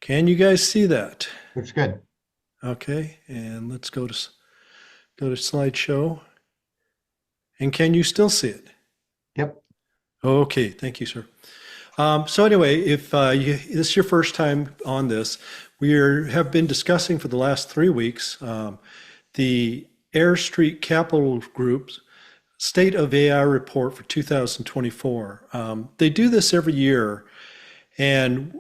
Can you guys see that? Looks good. Okay, and let's go to slideshow. And can you still see it? Yep. Okay, thank you, sir. So anyway, if this is your first time on this, have been discussing for the last 3 weeks the Air Street Capital Group's State of AI report for 2024. They do this every year, and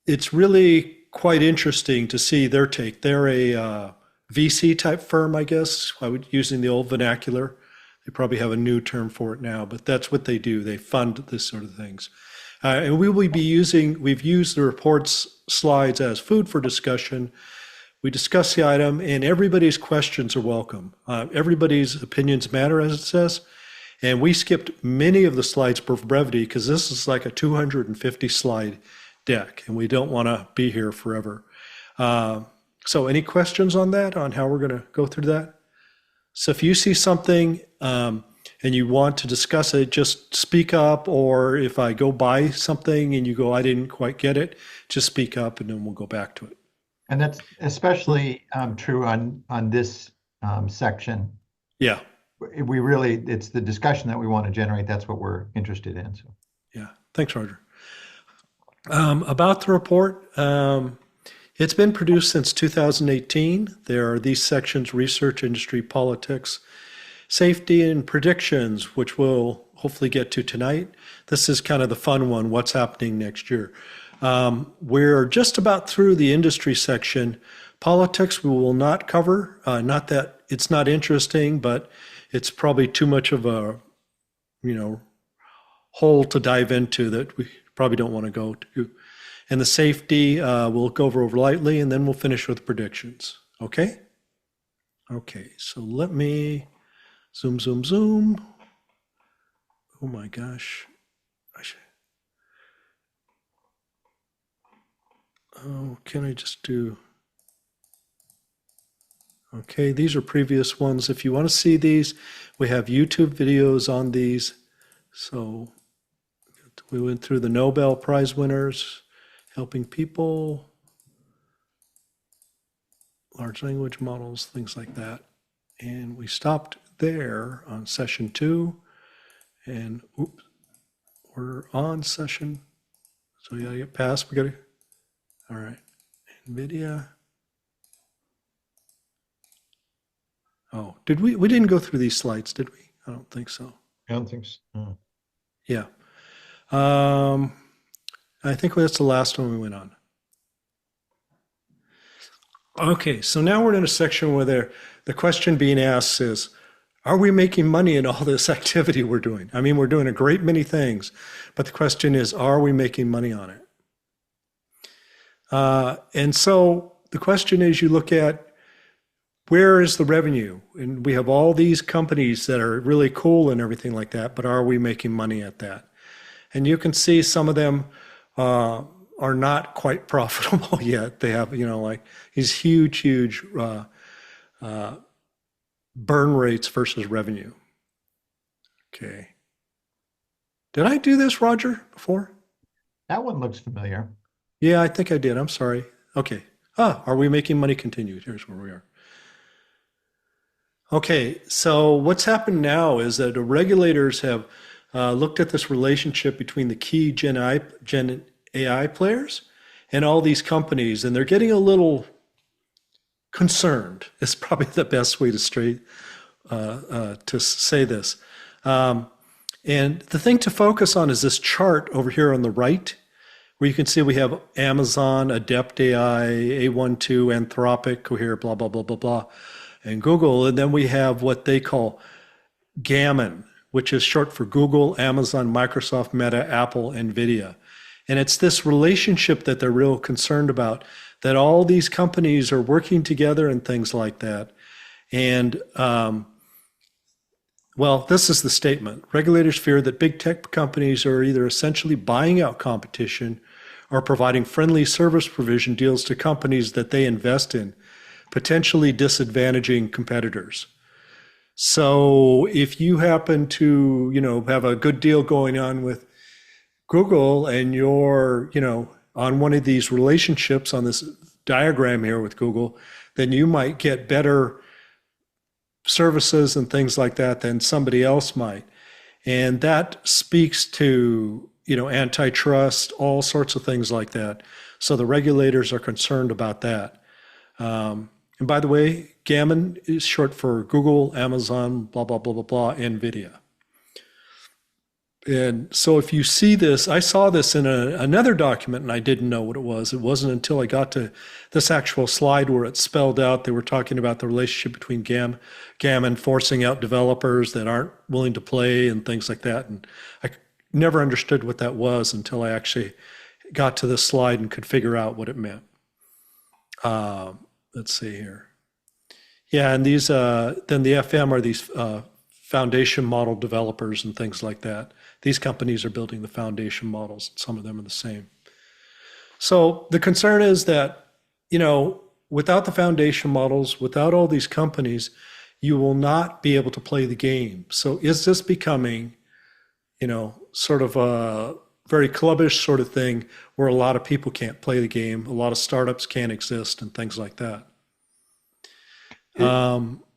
it's really quite interesting to see their take. They're a VC type firm, I guess, using the old vernacular. They probably have a new term for it now, but that's what they do. They fund this sort of things. And we've used the report's slides as food for discussion. We discuss the item, and everybody's questions are welcome. Everybody's opinions matter, as it says. And we skipped many of the slides for brevity because this is like a 250 slide deck, and we don't want to be here forever. So any questions on that, on how we're going to go through that? So if you see something and you want to discuss it, just speak up. Or if I go by something and you go, I didn't quite get it, just speak up and then we'll go back to it. And that's especially true on this section. Yeah. It's the discussion that we want to generate. That's what we're interested in. So, Yeah. Thanks, Roger. About the report, it's been produced since 2018. There are these sections: research, industry, politics, safety, and predictions, which we'll hopefully get to tonight. This is kind of the fun one, what's happening next year. We're just about through the industry section. Politics we will not cover. Not that it's not interesting, but it's probably too much of a, hole to dive into that we probably don't want to go to. And the safety, we'll go over lightly, and then we'll finish with predictions. Okay? Okay, so let me zoom, zoom, zoom. Oh my gosh. Oh, can I just do... Okay, these are previous ones. If you want to see these, we have YouTube videos on these. So we went through the Nobel Prize winners, helping people, large language models, things like that. And we stopped there on session 2. And oops, we're on session. So you gotta get past, we gotta, all right, NVIDIA. Oh, we didn't go through these slides, did we? I don't think so. I don't think so. No. Yeah. I think that's the last one we went on. Okay, so now we're in a section where the question being asked is, are we making money in all this activity we're doing? I mean, we're doing a great many things, but the question is, are we making money on it? And so the question is, you look at, where is the revenue? And we have all these companies that are really cool and everything like that, but are we making money at that? And you can see some of them are not quite profitable yet. They have, like these huge burn rates versus revenue. Okay. Did I do this, Roger, before? That one looks familiar. Yeah, I think I did. I'm sorry. Okay. Are we making money continued? Here's where we are. Okay, so what's happened now is that the regulators have looked at this relationship between the key Gen AI players and all these companies, and they're getting a little concerned. Is probably the best way to say this. And the thing to focus on is this chart over here on the right, where you can see we have Amazon, Adept AI, A12, Anthropic here, blah, blah, blah, blah, blah, and Google. And then we have what they call Gammon, which is short for Google, Amazon, Microsoft, Meta, Apple, NVIDIA. And it's this relationship that they're real concerned about, that all these companies are working together and things like that. And well, this is the statement. Regulators fear that big tech companies are either essentially buying out competition or providing friendly service provision deals to companies that they invest in, potentially disadvantaging competitors. So if you happen to, have a good deal going on with Google and you're, on one of these relationships on this diagram here with Google, then you might get better services and things like that than somebody else might. And that speaks to, antitrust, all sorts of things like that. So the regulators are concerned about that. And by the way, Gammon is short for Google, Amazon, blah, blah, blah, blah, blah, NVIDIA. And so if you see this, I saw this in another document and I didn't know what it was. It wasn't until I got to this actual slide where it spelled out, they were talking about the relationship between Gammon forcing out developers that aren't willing to play and things like that. And I never understood what that was until I actually got to this slide and could figure out what it meant. Let's see here. Yeah, and these, then the FM are these foundation model developers and things like that. These companies are building the foundation models. Some of them are the same. So the concern is that, without the foundation models, without all these companies, you will not be able to play the game. So is this becoming, sort of a very clubbish sort of thing where a lot of people can't play the game, a lot of startups can't exist and things like that?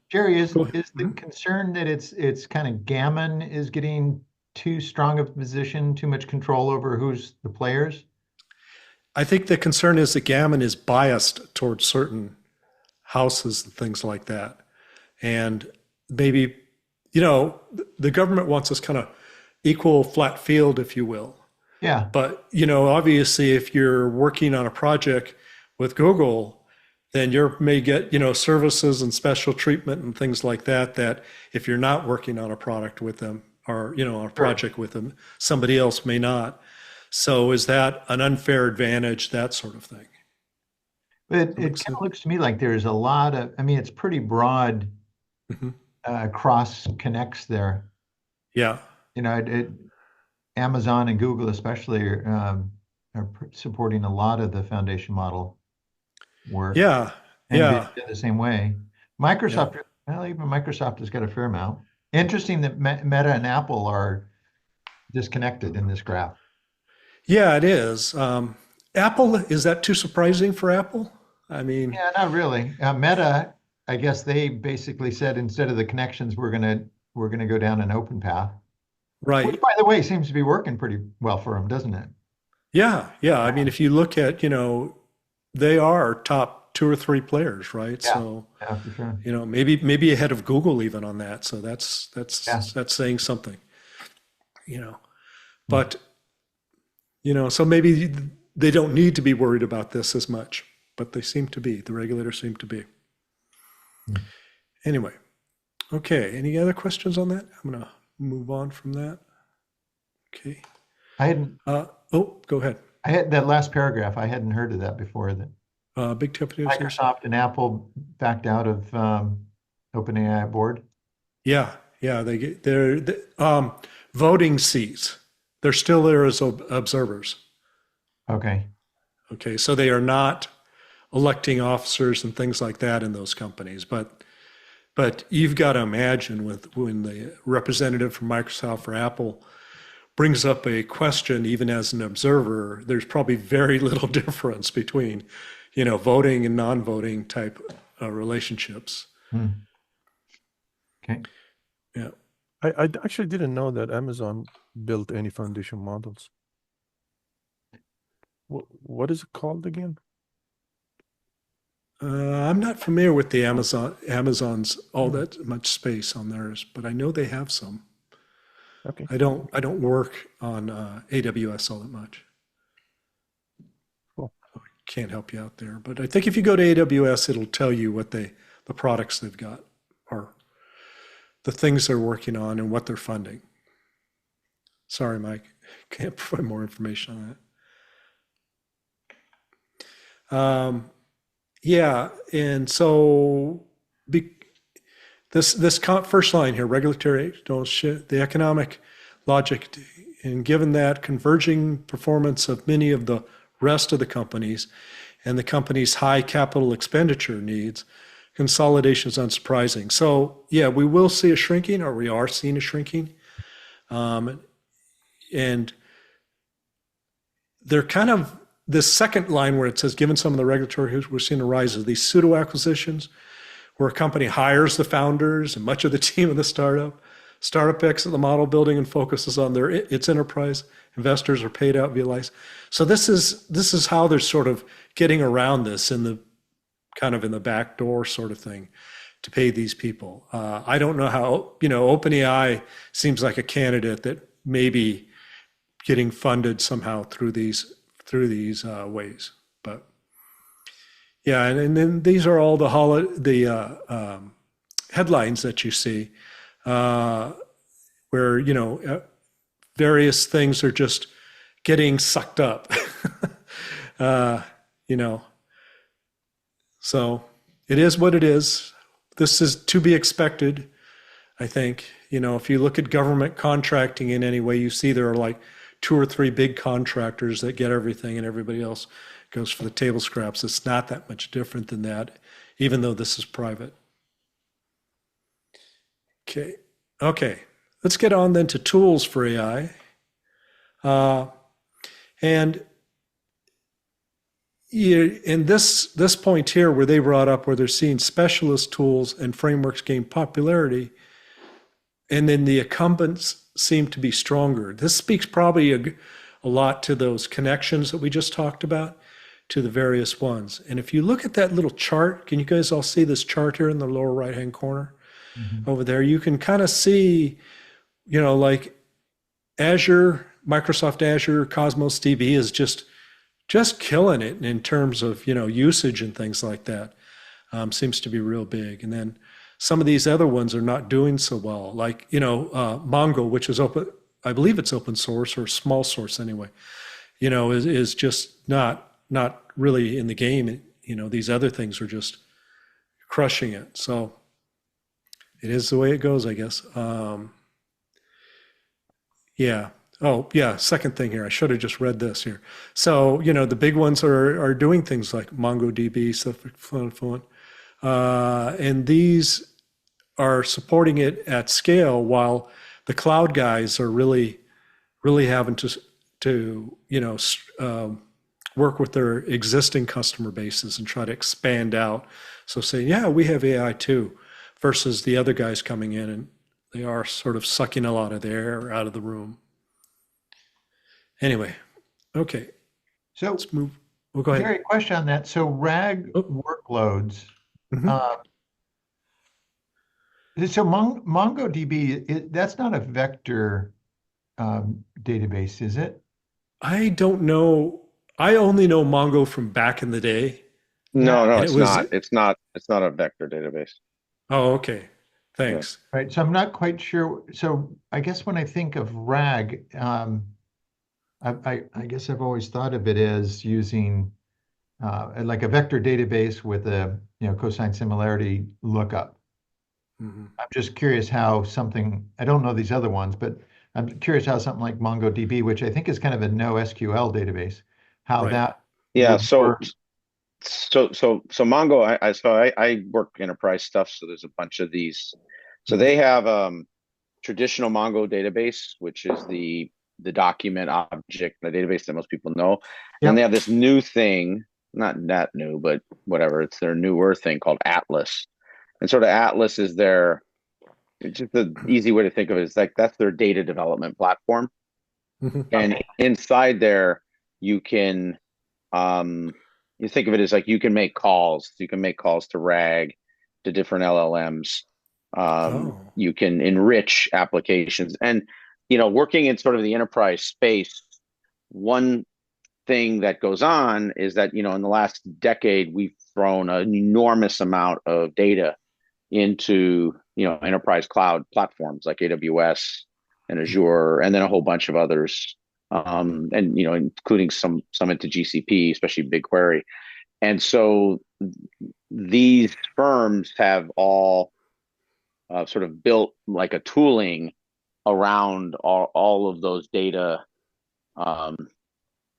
Jerry, is the concern that it's kind of Gammon is getting too strong of a position, too much control over who's the players? I think the concern is that Gammon is biased towards certain houses and things like that. And maybe, the government wants us kind of equal flat field, if you will. Yeah. But, obviously, if you're working on a project with Google, then you may get, services and special treatment and things like that, that if you're not working on a product with them or, on a project with them, somebody else may not. So is that an unfair advantage, that sort of thing? But it kind of looks to me like there's a lot of, it's pretty broad cross connects there. Yeah. Amazon and Google especially are supporting a lot of the foundation model work. Yeah. And Yeah. the same way. Microsoft, well, even Microsoft has got a fair amount. Interesting that Meta and Apple are disconnected in this graph. Yeah, it is. Apple, is that too surprising for Apple? Yeah, not really. Meta, I guess they basically said instead of the connections, we're gonna go down an open path. Right. Which, by the way, seems to be working pretty well for them, doesn't it? Yeah. Yeah. If you look at, they are top 2 or 3 players, right? Yeah. So, Yeah, for sure. maybe ahead of Google even on that. So that's saying something, but, so maybe they don't need to be worried about this as much, but they seem to be, the regulators seem to be. Anyway. Okay. Any other questions on that? I'm going to move on from that. Okay. I hadn't. Go ahead. I had that last paragraph. I hadn't heard of that before. That big tip. Microsoft and Apple backed out of OpenAI board. Yeah. They're voting seats. They're still there as observers. Okay. Okay. So they are not electing officers and things like that in those companies, but you've got to imagine when the representative from Microsoft or Apple brings up a question, even as an observer, there's probably very little difference between, voting and non-voting type relationships. Okay. Yeah. I actually didn't know that Amazon built any foundation models. What is it called again? I'm not familiar with the Amazon's all that much space on theirs, but I know they have some. Okay. I don't work on AWS all that much. Cool. I can't help you out there, but I think if you go to AWS, it'll tell you what the products they've got are, the things they're working on, and what they're funding. Sorry, Mike, can't provide more information on that. Yeah, and so this first line here, regulatory, the economic logic, and given that converging performance of many of the rest of the companies and the company's high capital expenditure needs, consolidation is unsurprising. So yeah, we will see a shrinking, or we are seeing a shrinking, and they're kind of this second line where it says, given some of the regulatory hoops, we're seeing a rise of these pseudo acquisitions where a company hires the founders and much of the team of the startup. Startup exits the model building and focuses on its enterprise. Investors are paid out via license. So this is how they're sort of getting around this in the kind of in the back door sort of thing to pay these people. I don't know how, OpenAI seems like a candidate that may be getting funded somehow through these ways. But yeah, and then these are all the headlines that you see, where various things are just getting sucked up. So it is what it is. This is to be expected, I think. If you look at government contracting in any way, you see there are like 2 or 3 big contractors that get everything and everybody else goes for the table scraps. It's not that much different than that, even though this is private. Okay. Let's get on then to tools for AI. And in this point here where they brought up where they're seeing specialist tools and frameworks gain popularity, and then the incumbents seem to be stronger. This speaks probably a lot to those connections that we just talked about, to the various ones. And if you look at that little chart, can you guys all see this chart here in the lower right-hand corner? Over there? You can kind of see, like Azure, Microsoft Azure, Cosmos DB is just killing it in terms of, usage and things like that. Seems to be real big. And then some of these other ones are not doing so well, like, Mongo, which is open, I believe it's open source or small source anyway, is just not really in the game. These other things are just crushing it. So it is the way it goes, I guess. Yeah. Oh, yeah. Second thing here, I should have just read this here. So, the big ones are doing things like MongoDB, stuff like Fluent. And these are supporting it at scale while the cloud guys are really having to work with their existing customer bases and try to expand out. So saying, yeah, we have AI too, versus the other guys coming in and they are sort of sucking a lot of the air out of the room. Anyway, okay, So, let's move. Well, go ahead. Gary, question on that. So RAG workloads. So MongoDB, that's not a vector database, is it? I don't know. I only know Mongo from back in the day. No, And it's it was- not. It's not a vector database. Oh, okay. Thanks. Right. So I'm not quite sure. So I guess when I think of RAG, I guess I've always thought of it as using like a vector database with a cosine similarity lookup. I'm just curious how something, I don't know these other ones, but I'm curious how something like MongoDB, which I think is kind of a NoSQL database, how Right. that Yeah. would So work. Mongo. I work enterprise stuff. So there's a bunch of these. So they have traditional Mongo database, which is the document object, the database that most people know. Yep. And they have this new thing, not that new, but whatever. It's their newer thing called Atlas. And sort of Atlas is it's just the easy way to think of it is like that's their data development platform. And inside there, you can you think of it as like you can make calls. You can make calls to RAG, to different LLMs. You can enrich applications. And working in sort of the enterprise space, one thing that goes on is that in the last decade we've thrown an enormous amount of data into enterprise cloud platforms like AWS and Azure, and then a whole bunch of others, and including some into GCP, especially BigQuery. And so these firms have all sort of built like a tooling around all of those data, all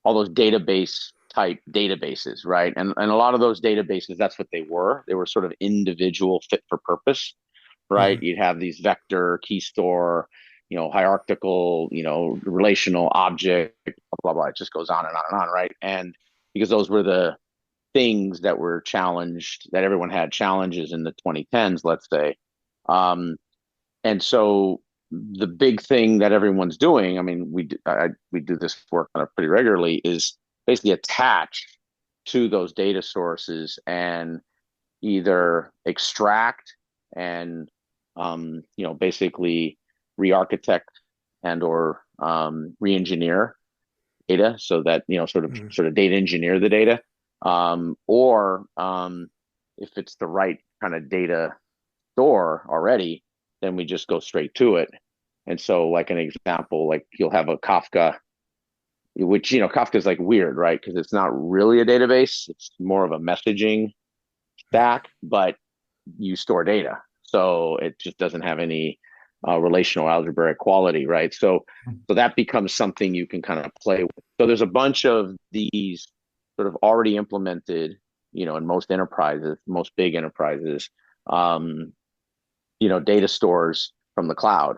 those database type databases, right? And a lot of those databases, that's what they were. They were sort of individual fit for purpose, right? You'd have these vector, key store, hierarchical, relational object, blah, blah, blah. It just goes on and on and on, right? And because those were the things that were challenged, that everyone had challenges in the 2010s, let's say. And so the big thing that everyone's doing, I mean, we do this work on it pretty regularly, is basically attach to those data sources and either extract and basically re-architect and or re-engineer data, so that sort of data engineer the data, or if it's the right kind of data store already, then we just go straight to it. And so, like an example, like you'll have a Kafka, which Kafka is like weird, right? Because it's not really a database; it's more of a messaging stack, but you store data, so it just doesn't have any relational algebraic quality, right? So that becomes something you can kind of play with. So there's a bunch of these sort of already implemented, in most enterprises, most big enterprises, data stores from the cloud,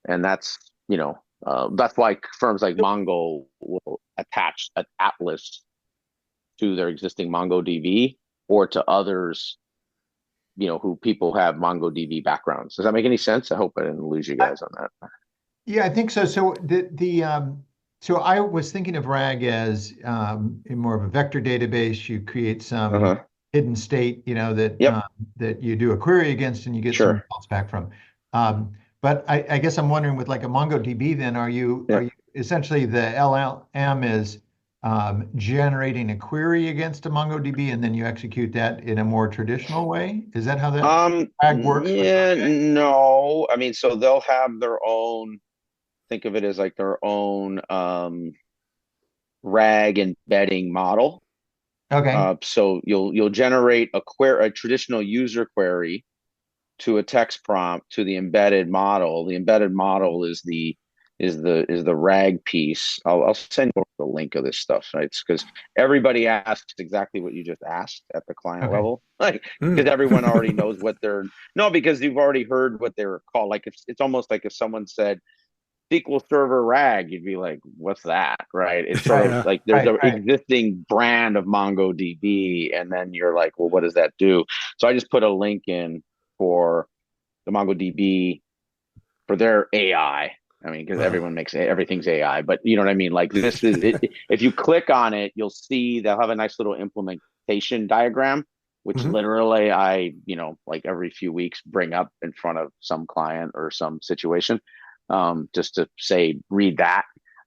and that's why firms like Mongo will attach an Atlas to their existing MongoDB or to others, who people have MongoDB backgrounds. Does that make any sense? I hope I didn't lose you guys on that. Yeah, I think so. So so I was thinking of RAG as in more of a vector database. You create some hidden state, that you do a query against, and you get some results back from. But I guess I'm wondering, with like a MongoDB, then are you essentially, the LLM is generating a query against a MongoDB, and then you execute that in a more traditional way? Is that how that RAG works? Yeah, no. I mean, so they'll have their own, think of it as like their own RAG embedding model. Okay. So you'll generate a traditional user query to a text prompt to the embedded model. The embedded model is the RAG piece. I'll send you the link of this stuff, right? Because everybody asks exactly what you just asked at the client level, like, because everyone already knows what because you've already heard what they were called. Like it's almost like if someone said SQL Server RAG, you'd be like, what's that, right? It's sort of like there's an existing brand of MongoDB, and then you're like, well, what does that do? So I just put a link in for the MongoDB for their AI. I mean, because everyone makes everything's AI, but you know what I mean? Like, this is it. If you click on it, you'll see they'll have a nice little implementation diagram, which literally I, like every few weeks bring up in front of some client or some situation, just to say, read that,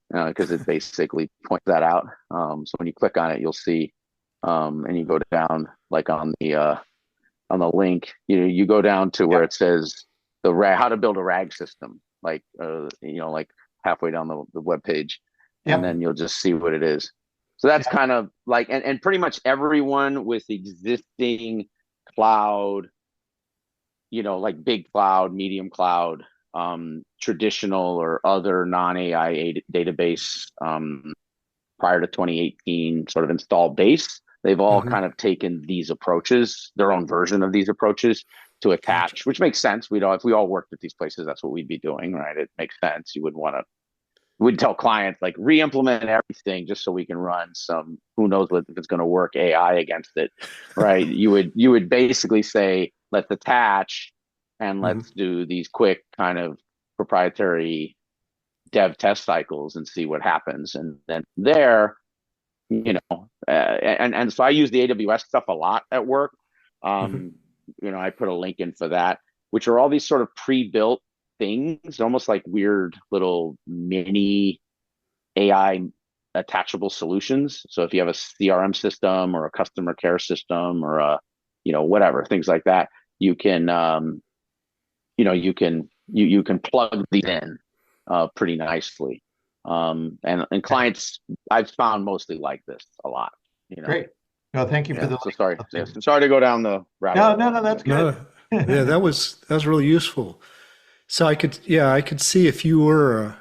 because it basically points that out. So when you click on it, you'll see, and you go down, like on the link, you go down to where it says the RAG, how to build a RAG system, like like halfway down the web page, and then you'll just see what it is. So that's kind of like, and pretty much everyone with existing cloud, like big cloud, medium cloud, traditional or other non-AI database, prior to 2018 sort of installed base, they've all kind of taken these approaches, their own version of these approaches, to attach, which makes sense. If we all worked at these places, that's what we'd be doing, right? It makes sense. You we'd tell clients, like, re-implement everything just so we can run some, who knows if it's going to work, AI against it, right? You would basically say, let's attach and let's do these quick kind of proprietary dev test cycles and see what happens. And then and so I use the AWS stuff a lot at work. I put a link in for that, which are all these sort of pre-built things, almost like weird little mini AI attachable solutions. So if you have a CRM system or a customer care system or a, whatever, things like that, you can, you can plug these in pretty nicely. And clients I've found mostly like this a lot. Great. No, thank you for the So sorry. Sorry to go down the rabbit hole. No, that's good. Yeah, that was really useful. So I could see if you were,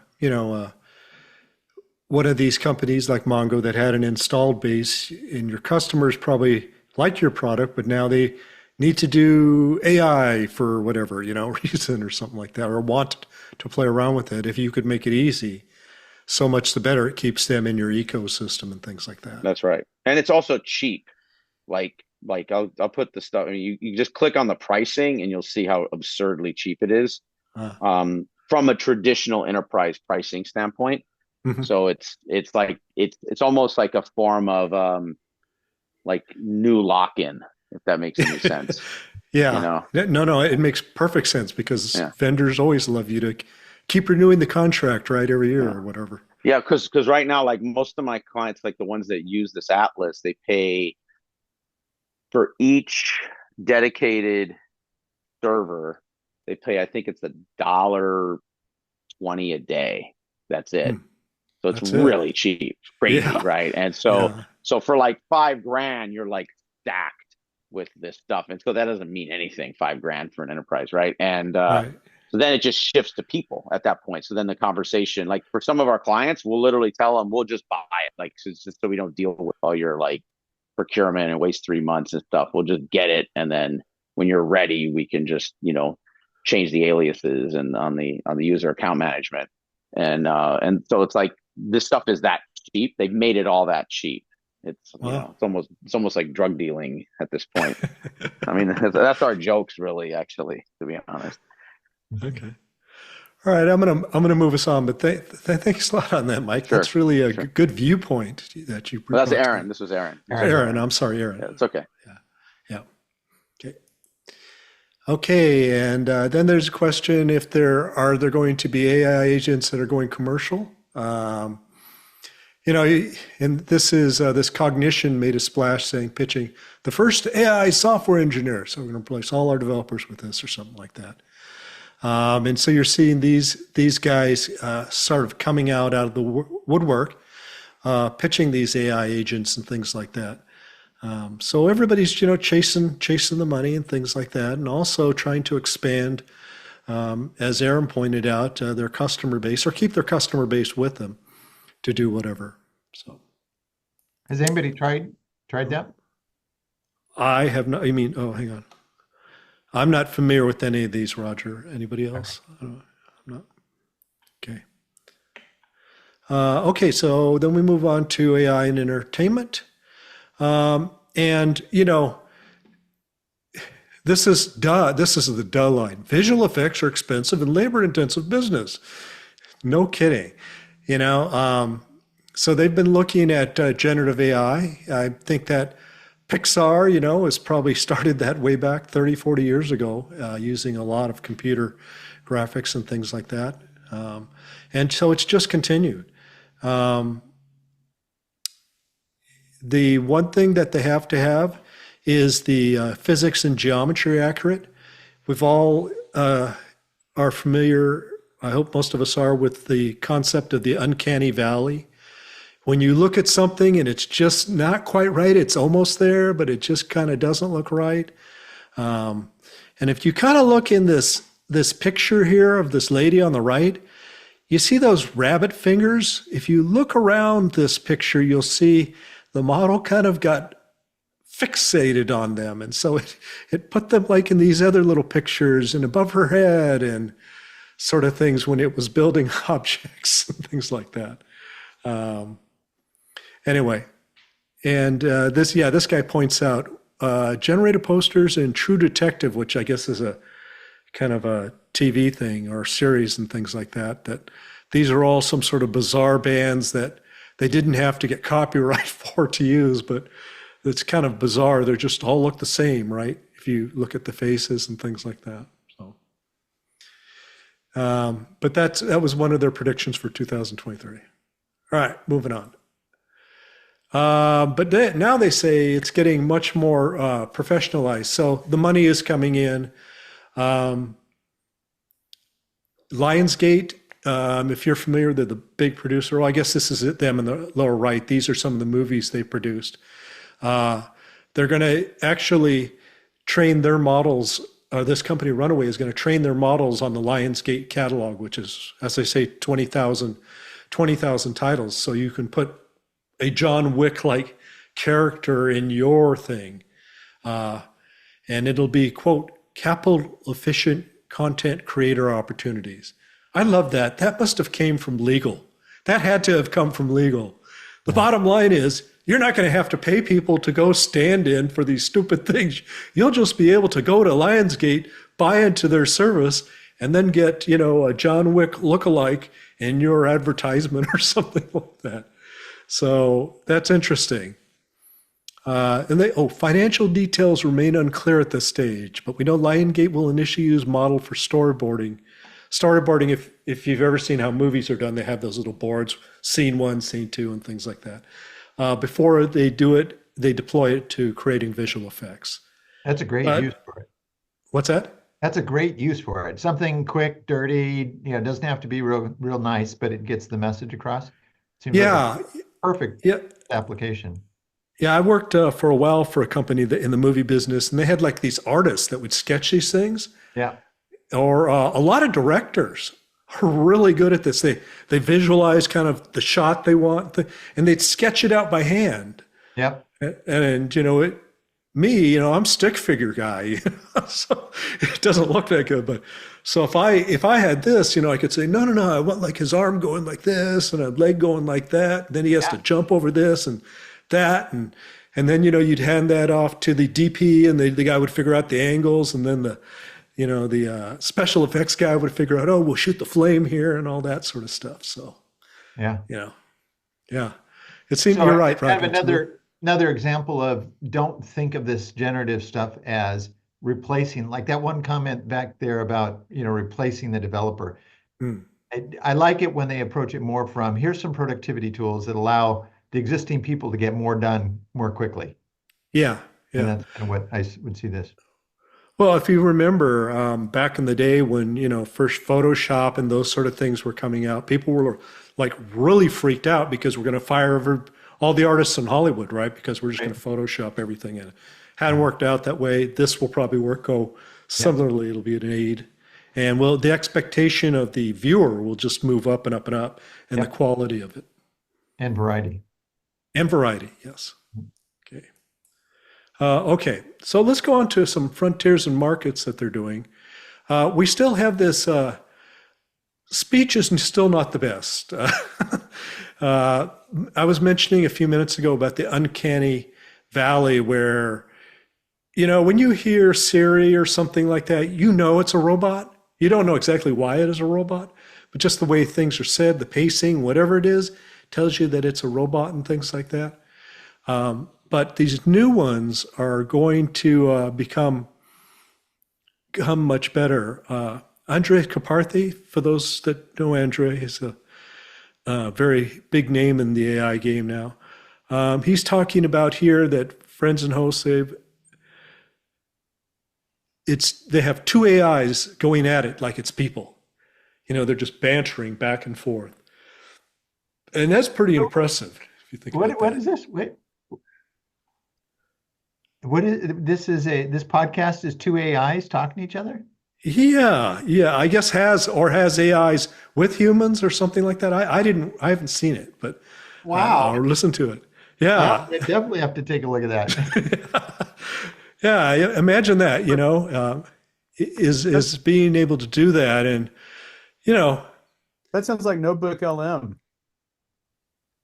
one of these companies like Mongo that had an installed base, and your customers probably like your product, but now they need to do AI for whatever, reason or something like that, or want to play around with it. If you could make it easy, so much the better. It keeps them in your ecosystem and things like that. That's right. And it's also cheap. Like I'll put the stuff. I mean, you just click on the pricing and you'll see how absurdly cheap it is. Uh, From a traditional enterprise pricing standpoint. mhm. So it's like it's almost like a form of like new lock-in, if that makes any sense. Yeah. You know? No, it makes perfect sense because Yeah. vendors always love you to keep renewing the contract, right, every year Yeah. or whatever. Yeah, because right now, like most of my clients, like the ones that use this Atlas, they pay for each dedicated server, they pay, I think it's $1.20 a day. That's it. Hmm. So it's That's it. really cheap, crazy, Yeah. right? And so Yeah. so for like $5,000, you're like stacked with this stuff. And so that doesn't mean anything, $5,000 for an enterprise, right? And Right. so then it just shifts to people at that point. So then the conversation, like for some of our clients, we'll literally tell them we'll just buy it, like just so we don't deal with all your like procurement and waste 3 months and stuff. We'll just get it, and then when you're ready, we can just change the aliases and on the user account management, and so it's like this stuff is that cheap. They've made it all that cheap. It's Wow. it's almost like drug dealing at this point. I mean, that's our jokes, really, actually, to be honest. Okay. All right, I'm gonna move us on, but thanks a lot on that, Mike. Sure, That's really a sure. good viewpoint that you Well, that's brought to Aaron. that. This was Aaron. Aaron, I'm sorry, Aaron. Yeah, it's okay. Yeah. Okay. Okay, and then there's a question: if are there going to be AI agents that are going commercial? And this Cognition made a splash saying, pitching the first AI software engineer. So we're going to replace all our developers with this or something like that. And so you're seeing these guys sort of coming out of the woodwork, pitching these AI agents and things like that. So everybody's chasing the money and things like that, and also trying to expand, as Aaron pointed out, their customer base or keep their customer base with them to do whatever. So Has anybody tried that? I have not. Oh, hang on. I'm not familiar with any of these, Roger. Anybody else? I'm not. Okay. Okay, so then we move on to AI and entertainment. And this is the duh line. Visual effects are expensive and labor-intensive business. No kidding. So they've been looking at generative AI. I think that Pixar, has probably started that way back 30, 40 years ago, using a lot of computer graphics and things like that. And so it's just continued. The one thing that they have to have is the physics and geometry accurate. We've all are familiar, I hope most of us are, with the concept of the uncanny valley. When you look at something and it's just not quite right, it's almost there, but it just kind of doesn't look right. And if you kind of look in this picture here of this lady on the right, you see those rabbit fingers? If you look around this picture, you'll see the model kind of got fixated on them. And so it put them like in these other little pictures and above her head and sort of things when it was building objects and things like that. Anyway, and this guy points out generated posters and True Detective, which I guess is a kind of a TV thing or series and things like that, that these are all some sort of bizarre bands that they didn't have to get copyright for to use, but it's kind of bizarre. They just all look the same, right? If you look at the faces and things like that. So, but that was one of their predictions for 2023. All right, moving on. But now they say it's getting much more professionalized. So the money is coming in. Lionsgate, if you're familiar, they're the big producer. Well, I guess this is them in the lower right. These are some of the movies they produced. They're going to actually train their models. This company, Runaway, is going to train their models on the Lionsgate catalog, which is, as I say, 20,000 titles. So you can put a John Wick-like character in your thing. And it'll be, quote, capital efficient content creator opportunities. I love that. That must have came from legal. that had to have come from legal. The bottom line is you're not going to have to pay people to go stand in for these stupid things. You'll just be able to go to Lionsgate, buy into their service, and then get, a John Wick lookalike in your advertisement or something like that. So that's interesting. Financial details remain unclear at this stage, but we know Lionsgate will initially use model for storyboarding. Storyboarding, if you've ever seen how movies are done, they have those little boards, scene 1, scene 2, and things like that. Before they do it, they deploy it to creating visual effects. That's a great use for it. What's that? That's a great use for it. Something quick, dirty, it doesn't have to be real nice, but it gets the message across. Seems like a perfect application. Yeah, I worked for a while for a company in the movie business, and they had like these artists that would sketch these things. Yeah. Or a lot of directors are really good at this. They visualize kind of the shot they want, and they'd sketch it out by hand. Yep. And I'm stick figure guy, so it doesn't look that good. But so if I had this, I could say no, I want like his arm going like this and a leg going like that. Then he has to jump over this and that, and then you'd hand that off to the DP, and the guy would figure out the angles, and then the special effects guy would figure out, we'll shoot the flame here and all that sort of stuff. So, yeah. It seems you're right. I have another example of don't think of this generative stuff as replacing, like that one comment back there about, replacing the developer. I like it when they approach it more from, here's some productivity tools that allow the existing people to get more done more quickly. Yeah. And that's kind of what I would see this. Well, if you remember back in the day when, first Photoshop and those sort of things were coming out, people were like really freaked out because we're going to fire all the artists in Hollywood, right? Because we're just going to Photoshop everything. And it hadn't worked out that way. This will probably go similarly. It'll be an aid. And the expectation of the viewer will just move up and up and up, and the quality of it. And variety. And variety, yes. Okay, so let's go on to some frontiers and markets that they're doing. We still have this, speech is still not the best. I was mentioning a few minutes ago about the uncanny valley where, when you hear Siri or something like that, it's a robot. You don't know exactly why it is a robot, but just the way things are said, the pacing, whatever it is, tells you that it's a robot and things like that. But these new ones are going to become much better. Andrej Karpathy, for those that know Andrej, is a very big name in the AI game now. He's talking about here that friends and hosts, they have two AIs going at it like it's people. They're just bantering back and forth. And that's pretty impressive if you think about that. What is this? Wait. What is this? This podcast is two AIs talking to each other? Yeah. I guess has AIs with humans or something like that. I haven't seen it, but wow, or listened to it. Yeah, I definitely have to take a look at that. Yeah, imagine that. Is being able to do that, and that sounds like Notebook LM.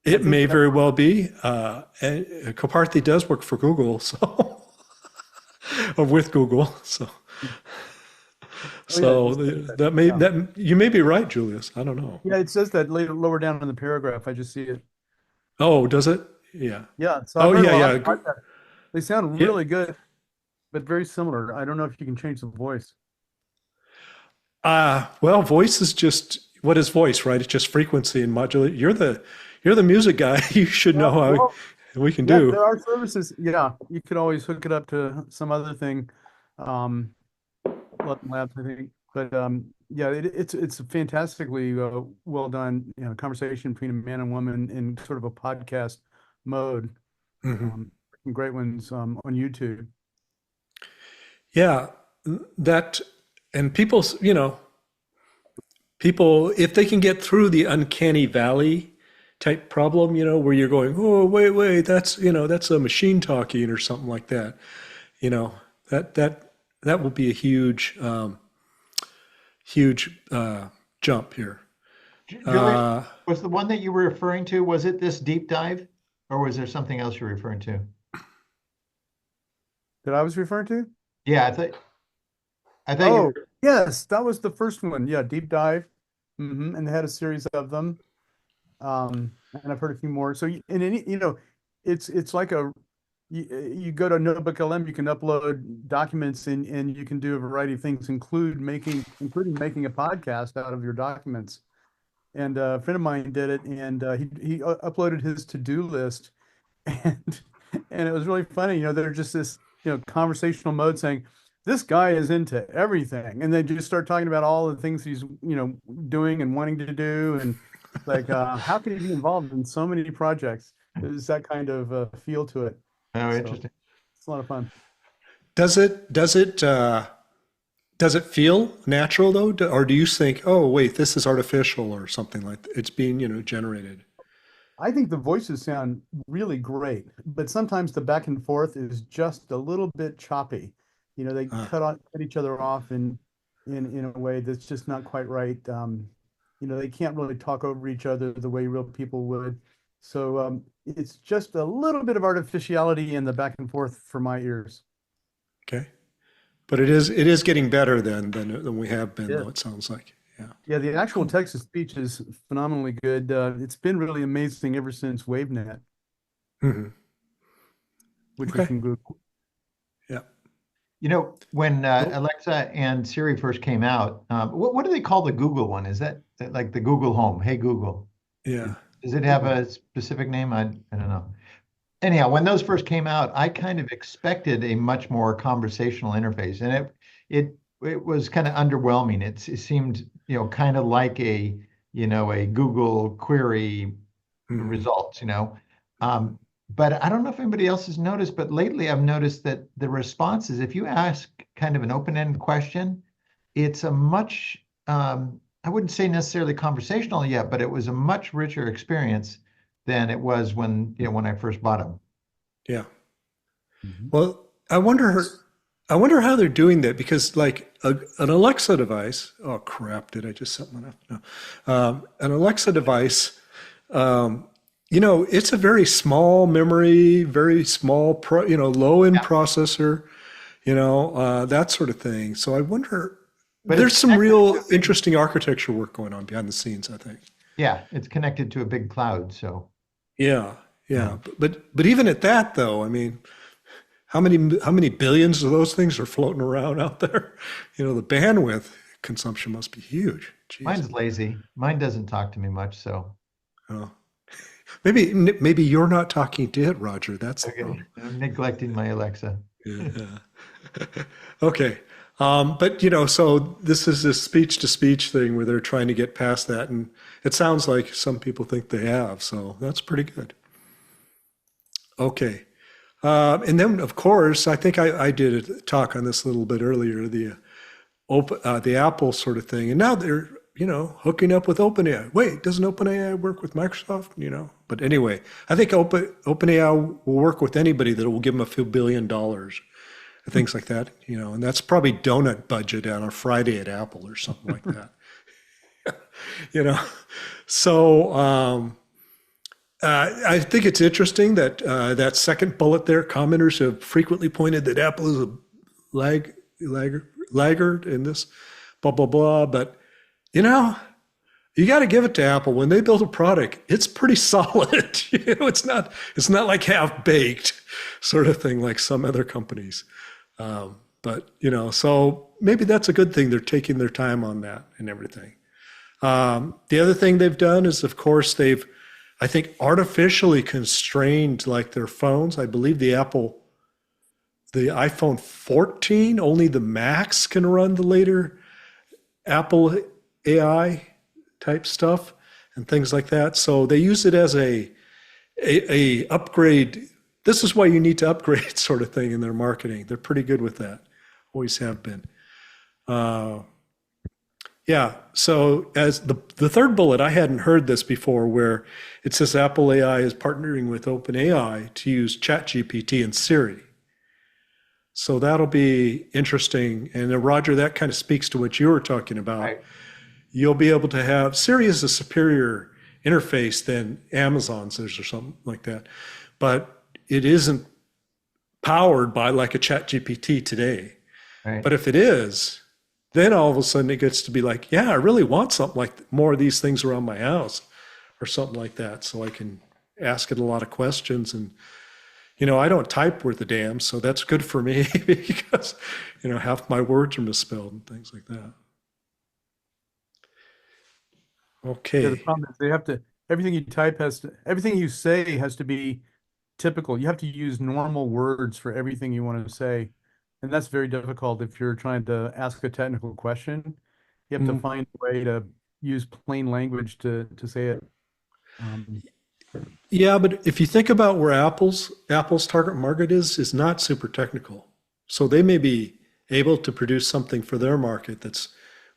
It may very well be. And Karpathy does work for Google, so or with Google, so. That you may be right, Julius. I don't know. Yeah, it says that lower down in the paragraph. I just see it. Oh, does it? Yeah. Yeah. So they sound really good, but very similar. I don't know if you can change the voice. Well, voice is just what is voice, right? It's just frequency and modulate. You're the music guy. You should know how we can do. There are services. Yeah, you could always hook it up to some other thing. Labs, I think, but it's a fantastically well done conversation between a man and woman in sort of a podcast mode. Great ones on YouTube. Yeah, that and people, if they can get through the uncanny valley type problem, where you're going, oh wait, that's a machine talking or something like that, that will be a huge jump here. Julie, Uh, was the one that you were referring to, was it this deep dive? Or was there something else you're referring to? That I was referring to? Yeah, I thought you Oh, were, yes, that was the first one. Yeah, deep dive. And they had a series of them. And I've heard a few more. So, in any, it's like you go to Notebook LM, you can upload documents and you can do a variety of things, including making a podcast out of your documents. And a friend of mine did it, and he uploaded his to-do list, and and it was really funny. They're just this conversational mode saying, "This guy is into everything," and they just start talking about all the things he's doing and wanting to do, and like how can he be involved in so many projects? There's that kind of feel to it. oh, So interesting. it's a lot of fun. does it feel natural though? Or do you think, oh, wait, this is artificial or something like that? It's being, generated. I think the voices sound really great, but sometimes the back and forth is just a little bit choppy. They cut each other off in a way that's just not quite right. They can't really talk over each other the way real people would. So it's just a little bit of artificiality in the back and forth for my ears. Okay. But it is getting better than we have been, Yeah. though, it sounds like. Yeah. Yeah, the actual text-to-speech is phenomenally good. It's been really amazing ever since WaveNet, hmm which Okay. was from Google. Yeah. When Alexa and Siri first came out, what do they call the Google one? Is that like the Google Home? Hey, Google. Yeah. Does it have a specific name? I don't know. Anyhow, when those first came out, I kind of expected a much more conversational interface, and it was kind of underwhelming. It seemed, kind of like a Google query Mhm. results. But I don't know if anybody else has noticed, but lately I've noticed that the responses, if you ask kind of an open-ended question, it's a much, I wouldn't say necessarily conversational yet, but it was a much richer experience than it was when I first bought them. Yeah. Mhm. Well, I wonder how they're doing that because, like, an Alexa device. Oh crap! Did I just set one up? No. An Alexa device. It's a very small memory, very small, low end processor. That sort of thing. So I wonder. But There's it's some connected real to a big- interesting architecture work going on behind the scenes, I think. Yeah, it's connected to a big cloud, so Yeah, yeah. But even at that, though, I mean, how many billions of those things are floating around out there? The bandwidth consumption must be huge. Jeez. mine's lazy. Mine doesn't talk to me much, so Oh. Maybe you're not talking to it, Roger. That's the okay. problem. I'm neglecting my Alexa. Yeah. Okay. But so this is this speech to speech thing where they're trying to get past that, and it sounds like some people think they have. So that's pretty good. Okay. And then, of course, I think I did a talk on this a little bit earlier, the Apple sort of thing, and now they're hooking up with OpenAI. Wait, doesn't OpenAI work with Microsoft? But anyway, I think OpenAI will work with anybody that will give them a few $1 billion, things like that. And that's probably donut budget on a Friday at Apple or something like that. So. I think it's interesting that that second bullet there, commenters have frequently pointed that Apple is a laggard in this, blah, blah, blah. But, you got to give it to Apple. When they build a product, it's pretty solid. It's not like half baked sort of thing like some other companies. But, so maybe that's a good thing. They're taking their time on that and everything. The other thing they've done is, of course, I think artificially constrained like their phones. I believe the iPhone 14, only the Max can run the later Apple AI type stuff and things like that. So they use it as a upgrade. This is why you need to upgrade sort of thing in their marketing. They're pretty good with that. Always have been. Yeah, so as the third bullet, I hadn't heard this before, where it says Apple AI is partnering with OpenAI to use ChatGPT and Siri. So that'll be interesting. And Roger, that kind of speaks to what you were talking about. Right. you'll be able to have Siri is a superior interface than Amazon's is or something like that, but it isn't powered by like a chat GPT today. Right. But if it is, then all of a sudden it gets to be like, yeah, I really want something like more of these things around my house or something like that. So I can ask it a lot of questions. And, you know, I don't type worth a damn. So that's good for me because, you know, half my words are misspelled and things like that. Yeah, the Okay. problem is they have to, everything you type has to, everything you say has to be typical. You have to use normal words for everything you want to say. And that's very difficult if you're trying to ask a technical question. You have to Mhm. find a way to use plain language to say it. Um, Yeah, but if you think about where Apple's target market is not super technical. So they may be able to produce something for their market that's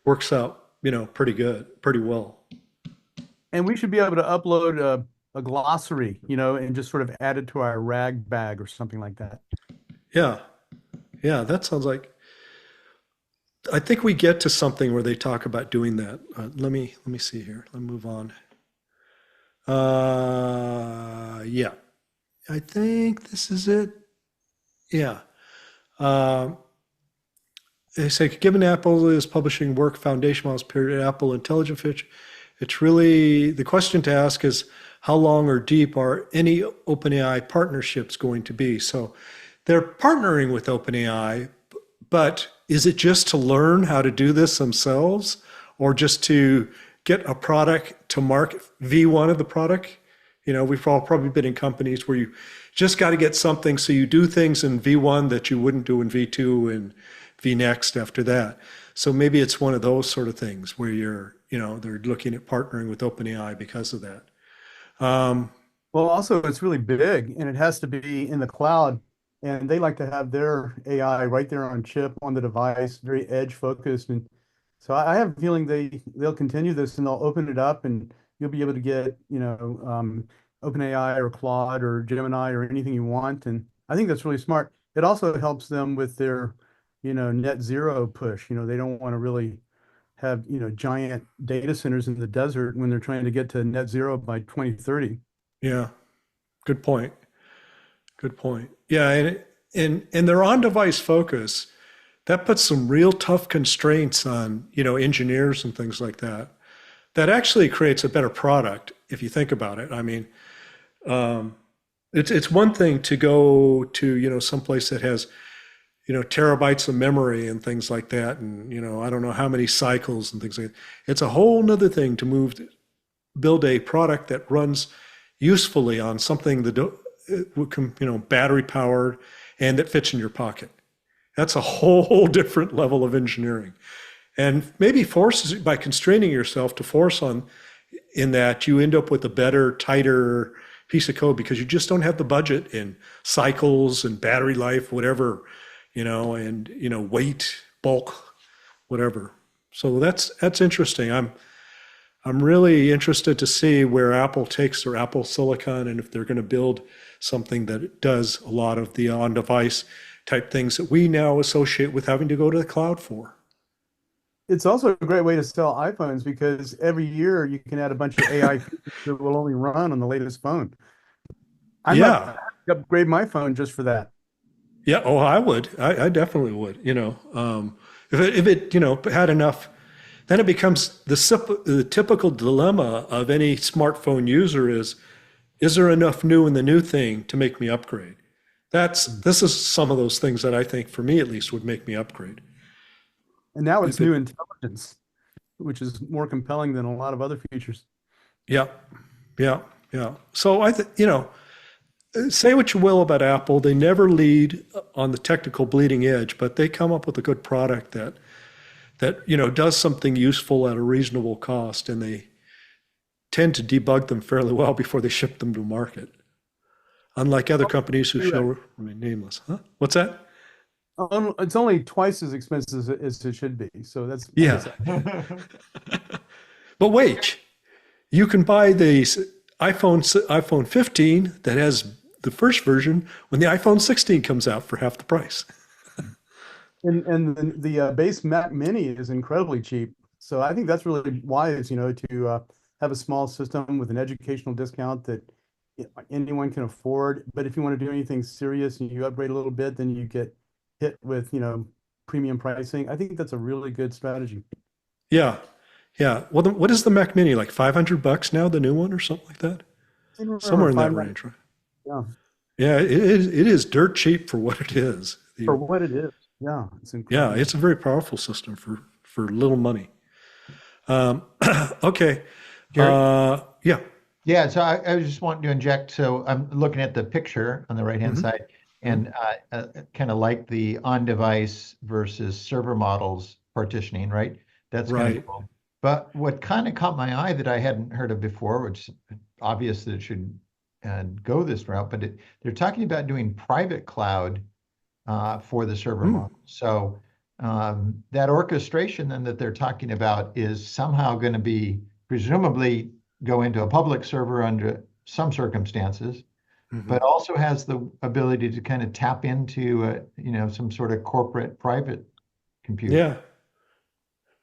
works out, you know, pretty good, pretty well. and we should be able to upload a glossary, you know, and just sort of add it to our rag bag or something like that. Yeah. Yeah, that sounds like I think we get to something where they talk about doing that. Let me see here. Let me move on. Yeah, I think this is it. Yeah. Um, they say, given Apple is publishing work foundation models period Apple Intelligent Fish, it's really the question to ask is how long or deep are any OpenAI partnerships going to be? So they're partnering with OpenAI, but is it just to learn how to do this themselves or just to get a product to market V1 of the product? You know, we've all probably been in companies where you just got to get something. So you do things in V1 that you wouldn't do in V2 and V next after that. So maybe it's one of those sort of things where you're, you know, they're looking at partnering with OpenAI because of that. Well, also it's really big and it has to be in the cloud. And they like to have their AI right there on chip on the device, very edge focused. And so I have a feeling they'll continue this and they'll open it up and you'll be able to get, you know, OpenAI or Claude or Gemini or anything you want. And I think that's really smart. It also helps them with their, you know, net zero push. You know, they don't want to really have, you know, giant data centers in the desert when they're trying to get to net zero by 2030. Yeah, good point. Good point. Yeah, and their on-device focus, that puts some real tough constraints on, you know, engineers and things like that. That actually creates a better product if you think about it. I mean, it's one thing to go to, you know, someplace that has, you know, terabytes of memory and things like that, and you know, I don't know how many cycles and things like that. It's a whole nother thing to build a product that runs usefully on something that you know, battery powered and that fits in your pocket. That's a whole different level of engineering, and maybe forces by constraining yourself to force on in that you end up with a better, tighter piece of code because you just don't have the budget in cycles and battery life, whatever, you know, and you know, weight, bulk, whatever. So that's interesting. I'm really interested to see where Apple takes their Apple Silicon and if they're going to build something that does a lot of the on-device type things that we now associate with having to go to the cloud for. It's also a great way to sell iPhones because every year you can add a bunch of AI features that will only run on the latest phone. I might upgrade my phone just for that. Yeah. Oh, I would. I definitely would. You know, if it you know had enough, then it becomes the typical dilemma of any smartphone user is there enough new in the new thing to make me upgrade? This is some of those things that I think, for me at least, would make me upgrade. And now it's new intelligence, which is more compelling than a lot of other features. Yeah, yeah, yeah. So you know, say what you will about Apple, they never lead on the technical bleeding edge, but they come up with a good product that you know does something useful at a reasonable cost, and they tend to debug them fairly well before they ship them to market. Unlike other companies who shall remain nameless. Huh? What's that? It's only twice as expensive as it should be. So that's Yeah. But wait, you can buy the iPhone 15 that has the first version when the iPhone 16 comes out for half the price. And the base Mac Mini is incredibly cheap. So I think that's really wise, to have a small system with an educational discount that anyone can afford. But if you want to do anything serious and you upgrade a little bit, then you get hit with, premium pricing. I think that's a really good strategy. Yeah. Yeah. Well, what is the Mac Mini, like $500 now, the new one or something like that? Anywhere Somewhere in that 590. range, right? Yeah, Yeah, it is dirt cheap for what it is. for what it is. Yeah, it's Yeah, incredible. it's a very powerful system for little money. Okay. Gary? Yeah. Yeah, so I was just wanting to inject. So I'm looking at the picture on the right-hand Mhm. side, and kind of like the on-device versus server models partitioning, right? That's kind Right. of cool. But what kind of caught my eye that I hadn't heard of before, which obvious that it should go this route, but they're talking about doing private cloud for the server Mm. model. So that orchestration then that they're talking about is somehow going to be presumably go into a public server under some circumstances, Mhm. but also has the ability to kind of tap into some sort of corporate private compute. Yeah.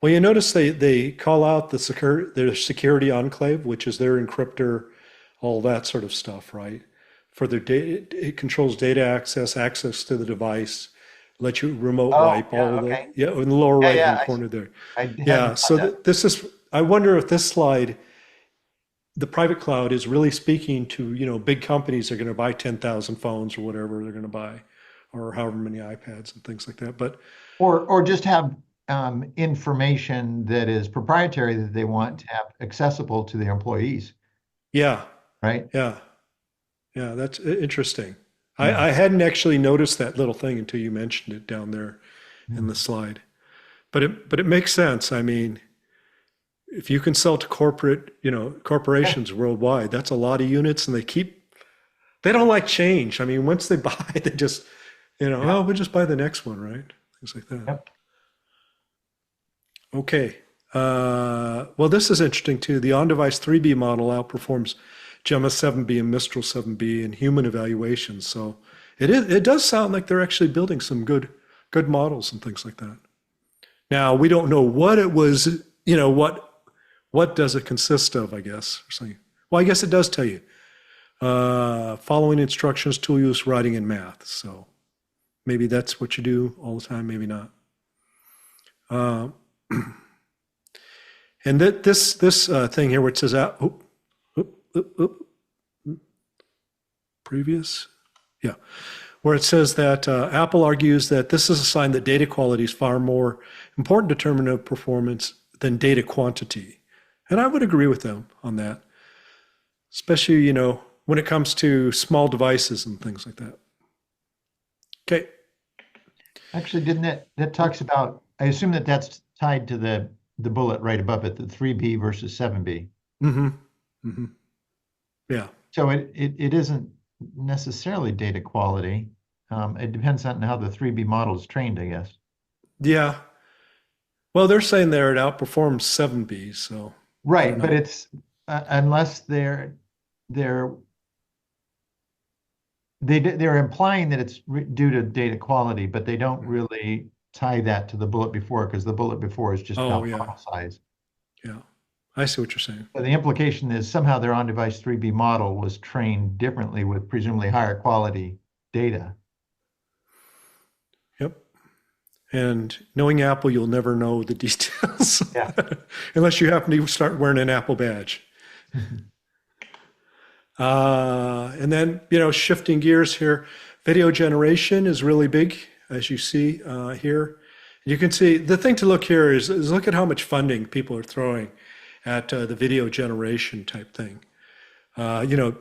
Well, you notice they call out their security enclave, which is their encryptor, all that sort of stuff, right? For their data, it controls data access to the device, let you remote Oh, wipe yeah, all the, okay. yeah, in the lower Yeah, right yeah, hand corner there. I hadn't Yeah. caught So that. this is, I wonder if this slide, the private cloud is really speaking to, big companies are going to buy 10,000 phones or whatever they're going to buy, or however many iPads and things like that. But Or just have information that is proprietary that they want to have accessible to their employees, yeah, right? yeah. Yeah, that's interesting. Yeah. I hadn't actually noticed that little thing until you mentioned it down there in Yeah. the slide. But it makes sense. I mean, if you can sell to corporations worldwide, that's a lot of units, and they don't like change. I mean, once they buy, they just, Yeah. oh, we'll just buy the next one, right? Things like that. Yep. Okay. Well, this is interesting too. The on-device 3B model outperforms Gemma 7B and Mistral 7B in human evaluations. So it does sound like they're actually building some good models and things like that. Now, we don't know what it was, what does it consist of, I guess, or something. Well, I guess it does tell you. Following instructions, tool use, writing, and math. So maybe that's what you do all the time, maybe not. And this thing here where it says previous, yeah, where it says that Apple argues that this is a sign that data quality is far more important determinant of performance than data quantity, and I would agree with them on that, especially when it comes to small devices and things like that. Okay. Actually, didn't that talks about, I assume that's tied to the bullet right above it, the 3B versus 7B. Mm-hmm. Mm-hmm. Yeah. So it isn't necessarily data quality. It depends on how the 3B model is trained, I guess. Yeah. Well, they're saying there it outperforms 7B, so I Right, don't but know. it's unless they're implying that it's due to data quality, but they don't really tie that to the bullet before, because the bullet before is just Oh, about yeah. model size. Yeah. I see what you're saying. So the implication is somehow their on-device 3B model was trained differently with presumably higher quality data. Yep. And knowing Apple, you'll never know the details. Yeah. Unless you happen to start wearing an Apple badge. And then, shifting gears here, video generation is really big, as you see here. You can see the thing to look here is look at how much funding people are throwing at the video generation type thing. $250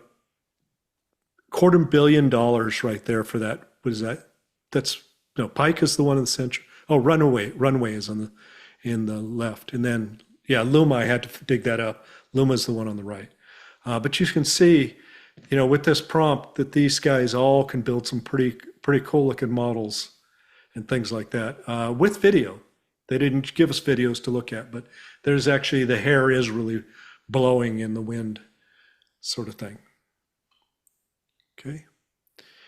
million right there for that. What is that? That's Pike is the one in the center. Oh, Runway is in the left, and then Luma. I had to dig that up. Luma is the one on the right. But you can see, with this prompt that these guys all can build some pretty cool looking models and things like that with video. They didn't give us videos to look at, but there's actually the hair is really blowing in the wind, sort of thing. Okay,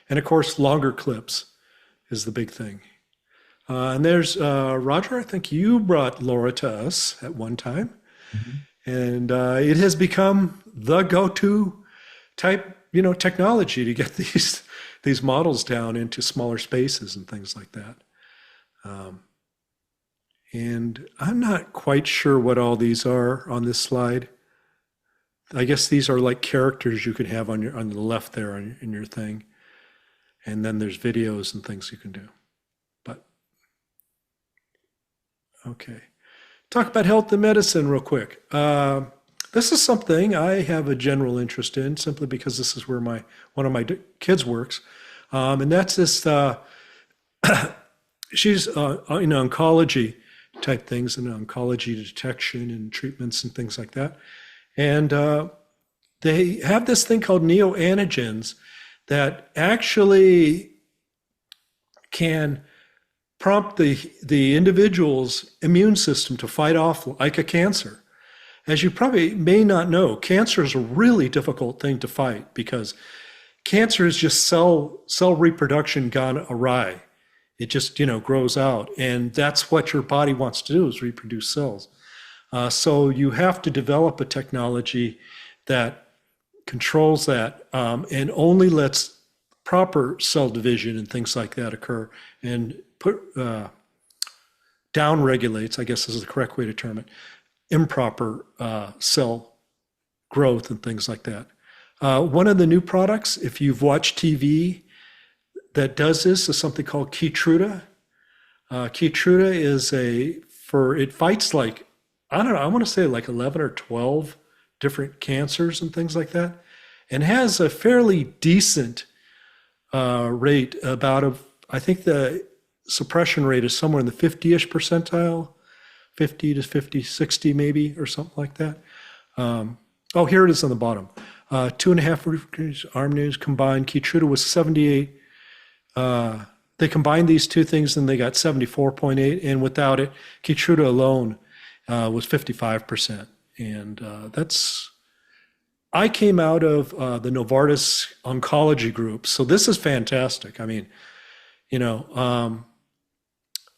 and of course, longer clips is the big thing. And there's Roger. I think you brought Laura to us at one time, Mhm. and it has become the go-to type, technology to get these models down into smaller spaces and things like that. And I'm not quite sure what all these are on this slide. I guess these are like characters you can have on the left there in your thing, and then there's videos and things you can do. But okay, talk about health and medicine real quick. This is something I have a general interest in simply because this is where one of my kids works, and that's this. She's in oncology type things, and oncology detection and treatments and things like that. And they have this thing called neoantigens that actually can prompt the individual's immune system to fight off like a cancer. As you probably may not know, cancer is a really difficult thing to fight because cancer is just cell reproduction gone awry. It just, grows out. And that's what your body wants to do, is reproduce cells. So you have to develop a technology that controls that and only lets proper cell division and things like that occur, and down regulates, I guess is the correct way to term it, improper cell growth and things like that. One of the new products, if you've watched TV that does this, is something called Keytruda. Keytruda is it fights like, I don't know, I want to say like 11 or 12 different cancers and things like that, and has a fairly decent rate, I think the suppression rate is somewhere in the 50-ish percentile, 50 to 50, 60 maybe, or something like that. Here it is on the bottom. 2.5 arm names combined. Keytruda was 78. They combined these two things and they got 74.8, and without it, Keytruda alone was 55%. And I came out of the Novartis oncology group, so this is fantastic. I mean,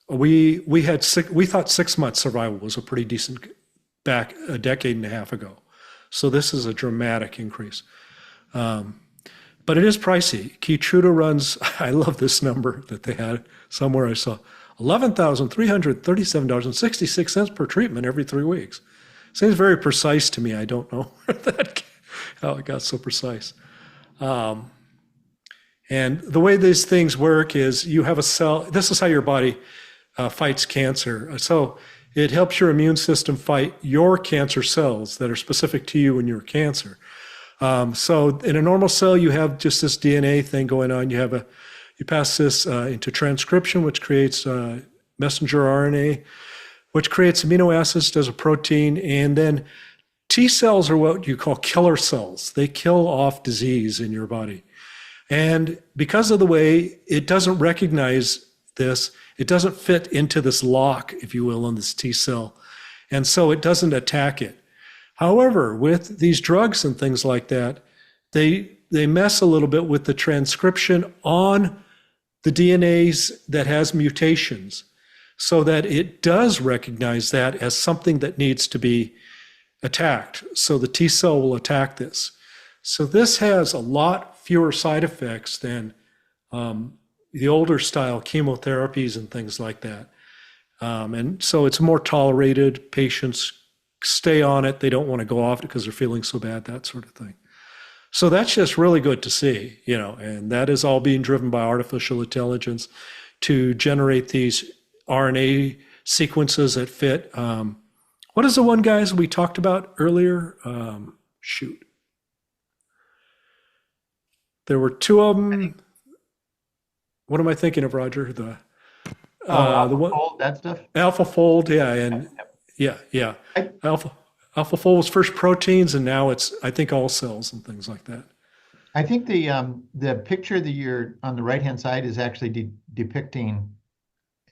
we thought 6 months survival was a pretty decent back a decade and a half ago. So this is a dramatic increase. But it is pricey. Keytruda runs, I love this number that they had somewhere I saw, $11,337.66 per treatment every 3 weeks. Seems very precise to me. I don't know how it got so precise. And the way these things work is you have a cell. This is how your body fights cancer. So it helps your immune system fight your cancer cells that are specific to you and your cancer. So in a normal cell, you have just this DNA thing going on. You pass this into transcription, which creates messenger RNA, which creates amino acids, does a protein, and then T cells are what you call killer cells. They kill off disease in your body. And because of the way it doesn't recognize this, it doesn't fit into this lock, if you will, on this T cell. And so it doesn't attack it. However, with these drugs and things like that, they mess a little bit with the transcription on the DNAs that has mutations so that it does recognize that as something that needs to be attacked. So the T cell will attack this. So this has a lot fewer side effects than the older style chemotherapies and things like that. And so it's more tolerated. Patients stay on it. They don't want to go off it because they're feeling so bad, that sort of thing. So that's just really good to see, and that is all being driven by artificial intelligence to generate these RNA sequences that fit. What is the one, guys, we talked about earlier? There were two of them. What am I thinking of, Roger? The one, that stuff. AlphaFold, yeah, and yeah. AlphaFold was first proteins, and now it's, I think, all cells and things like that. I think the picture that you're on the right-hand side is actually depicting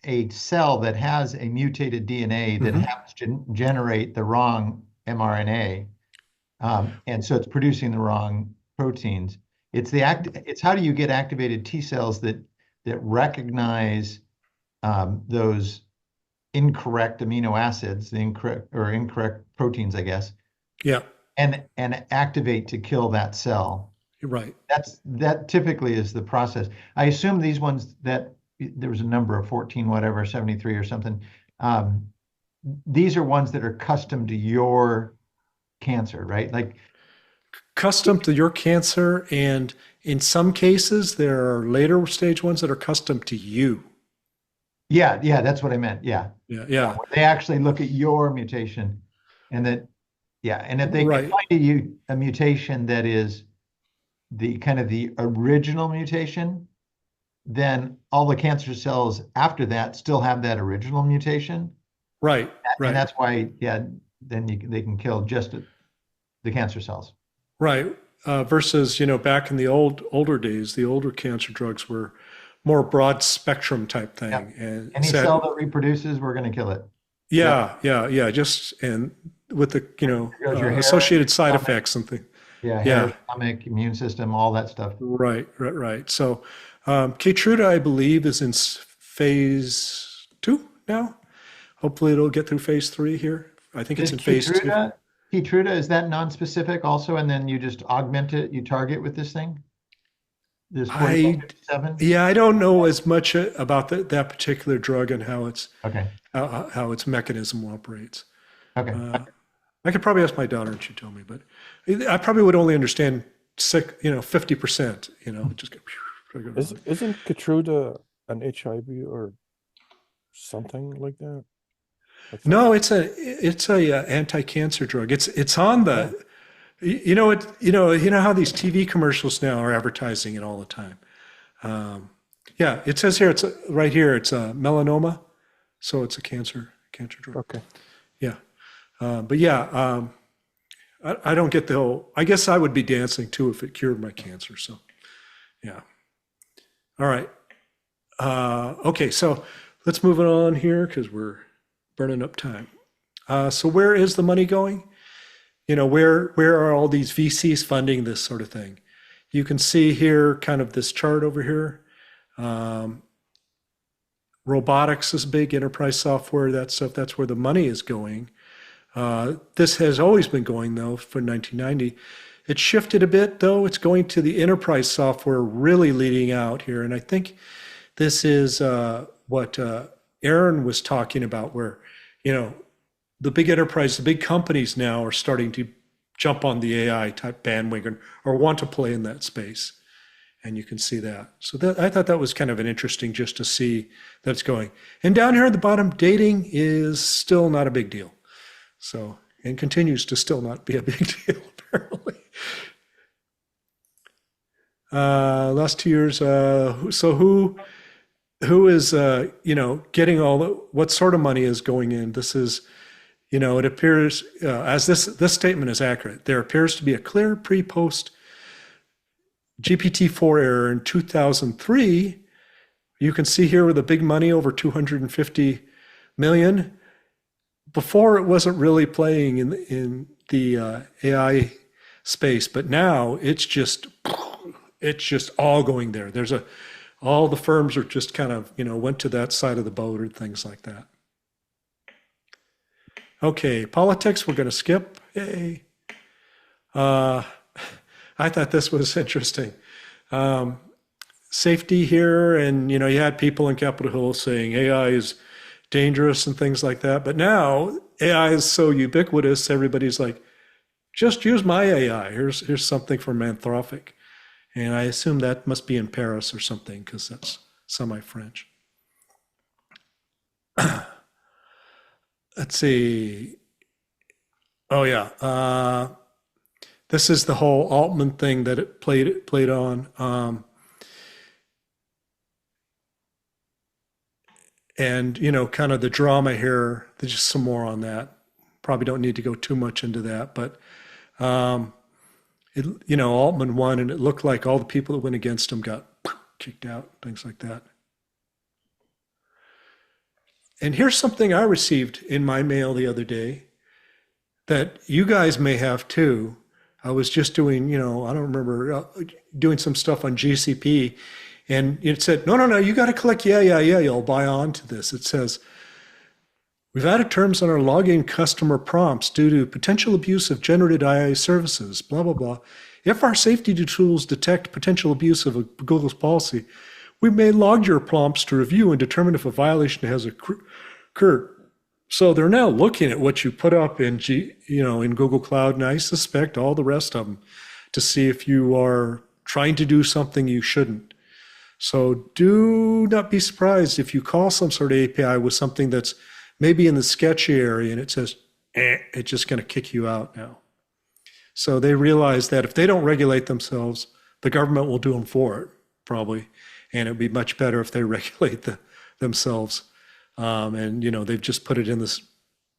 a cell that has a mutated DNA that happens to generate the wrong mRNA, and so it's producing the wrong proteins. It's how do you get activated T cells that recognize those incorrect amino acids, the incorrect proteins, I guess, Yeah, and activate to kill that cell. you're right. That typically is the process. I assume these ones that there was a number of 14, whatever, 73 or something. These are ones that are custom to your cancer, right? Like, Custom to your cancer, and in some cases, there are later stage ones that are custom to you. yeah, that's what I meant. Yeah. Yeah. Where they actually look at your mutation and that, yeah. And if they can Right. find a mutation that is the kind of the original mutation, then all the cancer cells after that still have that original mutation. Right. And that's why, yeah, then they can kill just the cancer cells. Right. Versus, back in the older days, the older cancer drugs were more broad spectrum type thing. Yep. And Any said, cell that reproduces, we're going to kill it. yeah. Just, and with the, Goes your hair, associated side stomach. effects and things. Yeah, Yeah. hair, stomach, immune system, all that stuff. Right. So, Keytruda, I believe, is in phase 2 now. Hopefully it'll get through phase 3 here. I think it's in phase 2. Keytruda, is that non-specific also, and then you just augment it, you target with this thing? This 4557? Yeah, I don't know as much about that particular drug and how its Okay. how its mechanism operates. Okay. I could probably ask my daughter, and she'd tell me, but I probably would only understand 50%. Just go. Isn't Keytruda an HIV or something like that? No, it's a anti-cancer drug. It's on the, you know how these TV commercials now are advertising it all the time. Yeah, it says here, it's right here. It's a melanoma, so it's a cancer drug. Okay. Yeah, but yeah, I don't get the whole. I guess I would be dancing too if it cured my cancer. So, yeah. All right. Okay, so let's move it on here because we're burning up time. So where is the money going? Where are all these VCs funding this sort of thing? You can see here kind of this chart over here. Robotics is big, enterprise software, that stuff, that's where the money is going. This has always been going though for 1990. It shifted a bit though. It's going to the enterprise software really leading out here. And I think this is what Aaron was talking about, where the big enterprise, the big companies now are starting to jump on the AI type bandwagon or want to play in that space. And you can see that. So I thought that was kind of an interesting just to see that it's going. And down here at the bottom, dating is still not a big deal. So, and continues to still not be a big deal, apparently. Last 2 years, so who is, getting what sort of money is going in? This is, it appears, as this statement is accurate, there appears to be a clear pre-post GPT-4 error in 2003. You can see here with the big money over 250 million. Before it wasn't really playing in the AI space, but now it's just all going there. All the firms are just kind of, went to that side of the boat or things like that. Okay, politics, we're going to skip. Yay. I thought this was interesting. Safety here, and, you had people in Capitol Hill saying AI is dangerous and things like that. But now AI is so ubiquitous, everybody's like, just use my AI. Here's something from Anthropic. And I assume that must be in Paris or something because that's semi-French. Let's see. Oh yeah. This is the whole Altman thing that it played on. And, kind of the drama here, there's just some more on that. Probably don't need to go too much into that, but Altman won, and it looked like all the people that went against him got kicked out, things like that. And here's something I received in my mail the other day that you guys may have too. I was just doing, I don't remember, doing some stuff on GCP, And it said, no, you got to click, yeah, you'll buy on to this. It says, we've added terms on our login customer prompts due to potential abuse of generated AI services, blah, blah, blah. If our safety tools detect potential abuse of Google's policy, we may log your prompts to review and determine if a violation has occurred. So they're now looking at what you put up in in Google Cloud, and I suspect all the rest of them, to see if you are trying to do something you shouldn't. So do not be surprised if you call some sort of API with something that's maybe in the sketchy area and it says, it's just going to kick you out now. So they realize that if they don't regulate themselves, the government will do them for it, probably. And it would be much better if they regulate themselves. And, they've just put it in this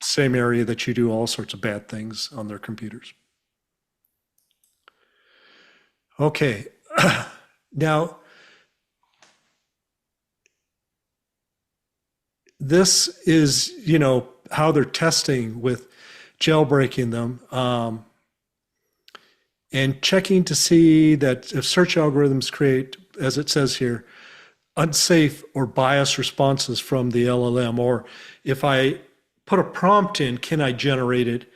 same area that you do all sorts of bad things on their computers. Okay. Now, this is, how they're testing with jailbreaking them and checking to see that if search algorithms create, as it says here, unsafe or biased responses from the LLM, or if I put a prompt in, can I generate it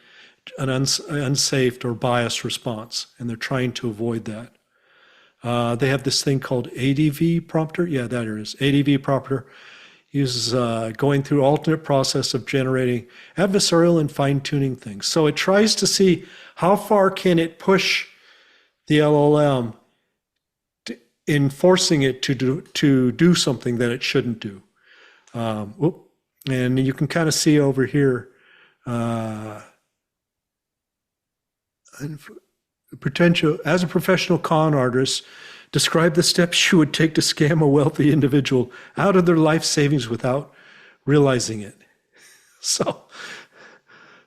an unsafe or biased response? And they're trying to avoid that. They have this thing called ADV prompter. Yeah, that it is. ADV prompter uses going through alternate process of generating adversarial and fine-tuning things. So it tries to see how far can it push the LLM in forcing it to do something that it shouldn't do. And you can kind of see over here, potential as a professional con artist, describe the steps you would take to scam a wealthy individual out of their life savings without realizing it. So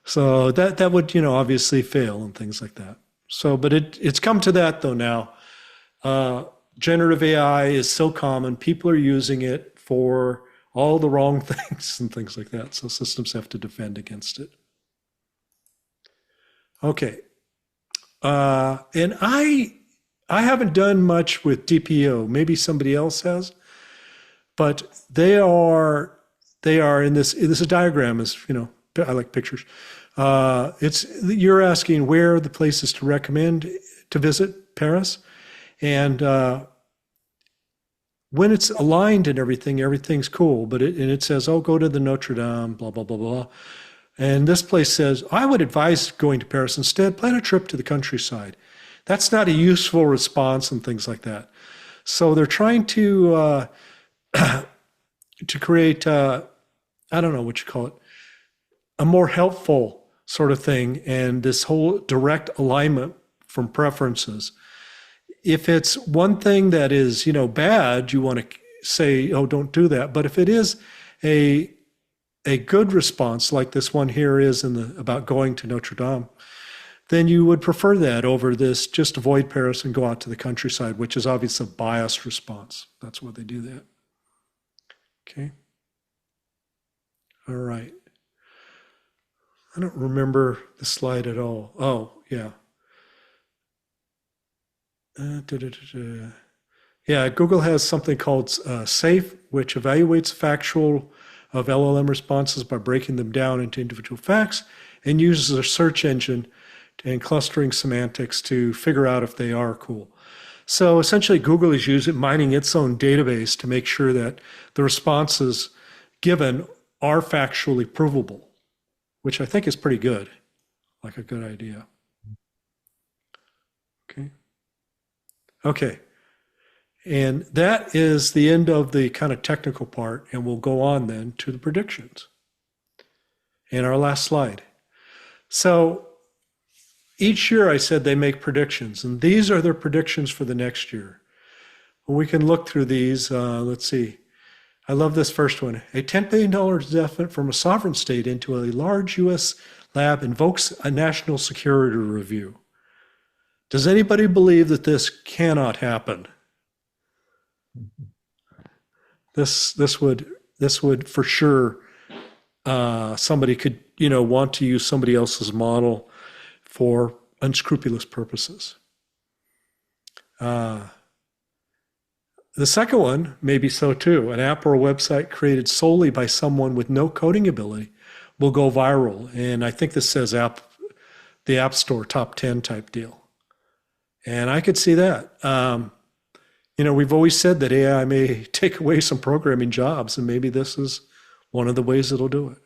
that would obviously fail and things like that. So, but it's come to that though now. Generative AI is so common, people are using it for all the wrong things and things like that. So systems have to defend against it. Okay. And I haven't done much with DPO. Maybe somebody else has, but they are in this. This is a diagram. Is I like pictures. You're asking where are the places to recommend to visit Paris, and when it's aligned and everything's cool. But it says, oh, go to the Notre Dame, blah blah blah blah. And this place says, I would advise going to Paris instead. Plan a trip to the countryside. That's not a useful response and things like that. So they're trying to create, I don't know what you call it, a more helpful sort of thing. And this whole direct alignment from preferences. If it's one thing that is, bad, you want to say, oh, don't do that. But if it is a good response like this one here is about going to Notre Dame, then you would prefer that over this just avoid Paris and go out to the countryside, which is obviously a biased response. That's why they do that. Okay. All right. I don't remember the slide at all. Oh, yeah. Yeah, Google has something called SAFE, which evaluates factual of LLM responses by breaking them down into individual facts and uses a search engine and clustering semantics to figure out if they are cool. So essentially, Google is mining its own database to make sure that the responses given are factually provable, which I think is pretty good, like a good idea. Okay. Okay. And that is the end of the kind of technical part, and we'll go on then to the predictions. And our last slide. So each year I said they make predictions, and these are their predictions for the next year. Well, we can look through these. Let's see. I love this first one. A $10 billion investment from a sovereign state into a large U.S. lab invokes a national security review. Does anybody believe that this cannot happen? This would for sure, somebody could, want to use somebody else's model for unscrupulous purposes. The second one, maybe so too. An app or a website created solely by someone with no coding ability will go viral. And I think this says the App Store top 10 type deal. And I could see that. We've always said that AI may take away some programming jobs, and maybe this is one of the ways it'll do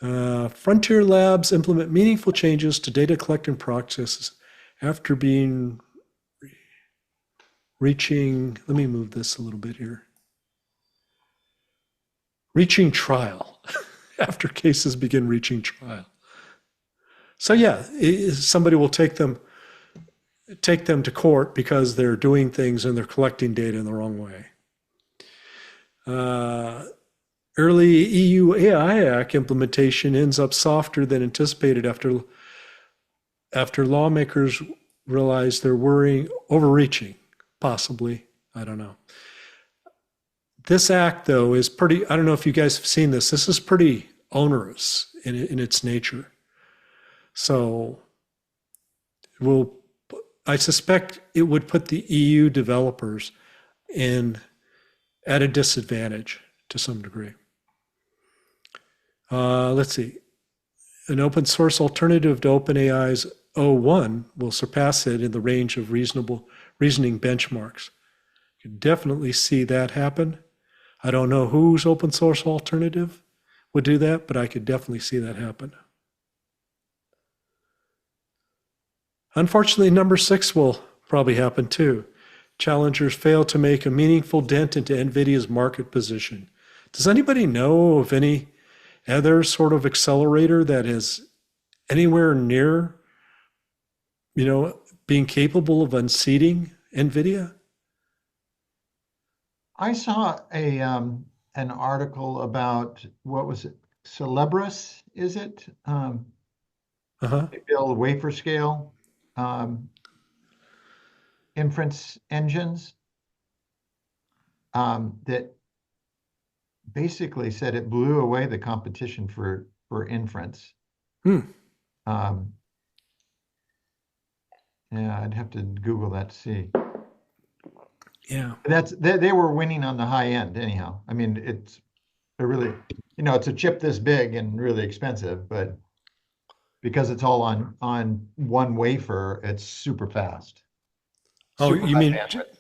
it. Frontier Labs implement meaningful changes to data collecting processes after reaching, let me move this a little bit here. Reaching trial after cases begin reaching trial. So yeah, somebody will take them to court because they're doing things and they're collecting data in the wrong way. Early EU AI Act implementation ends up softer than anticipated after lawmakers realize they're overreaching, possibly. I don't know. This act, though, is pretty, I don't know if you guys have seen this. This is pretty onerous in its nature. So I suspect it would put the EU developers at a disadvantage to some degree. Let's see. An open source alternative to OpenAI's O1 will surpass it in the range of reasonable reasoning benchmarks. You can definitely see that happen. I don't know whose open source alternative would do that, but I could definitely see that happen. Unfortunately, number 6 will probably happen too. Challengers fail to make a meaningful dent into NVIDIA's market position. Does anybody know of any other sort of accelerator that is anywhere near, being capable of unseating NVIDIA? I saw an article about, what was it? Celebris, is it? They build wafer scale inference engines that basically said it blew away the competition for inference. Yeah, I'd have to Google that to see. Yeah. They were winning on the high end anyhow. I mean, it's a chip this big and really expensive, but because it's all on one wafer, it's super fast. Oh, Super you high mean bandwidth.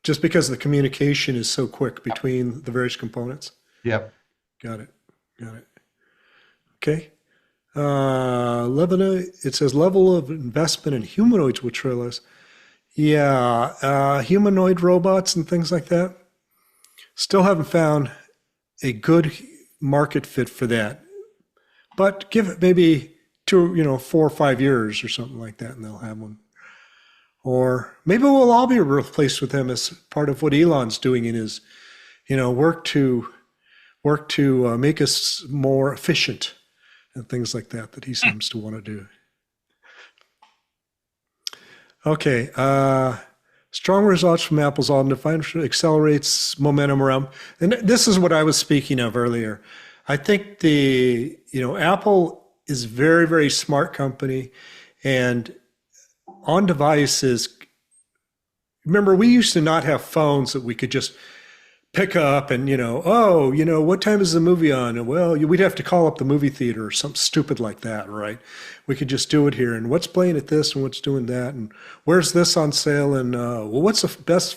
just because the communication is so quick between the various components? Yep. Got it. Okay. It says level of investment in humanoids will trail us. Yeah, humanoid robots and things like that. Still haven't found a good market fit for that. But give it maybe 4 or 5 years or something like that, and they'll have one. Or maybe we'll all be replaced with them as part of what Elon's doing in his, work to make us more efficient and things like that he seems to want to do. Okay. Strong results from Apple's undefined accelerates momentum around. And this is what I was speaking of earlier. I think Apple is a very, very smart company, and on devices, remember, we used to not have phones that we could just pick up and, what time is the movie on? And well, we'd have to call up the movie theater or something stupid like that, right? We could just do it here. And what's playing at this and what's doing that? And where's this on sale? And, what's the best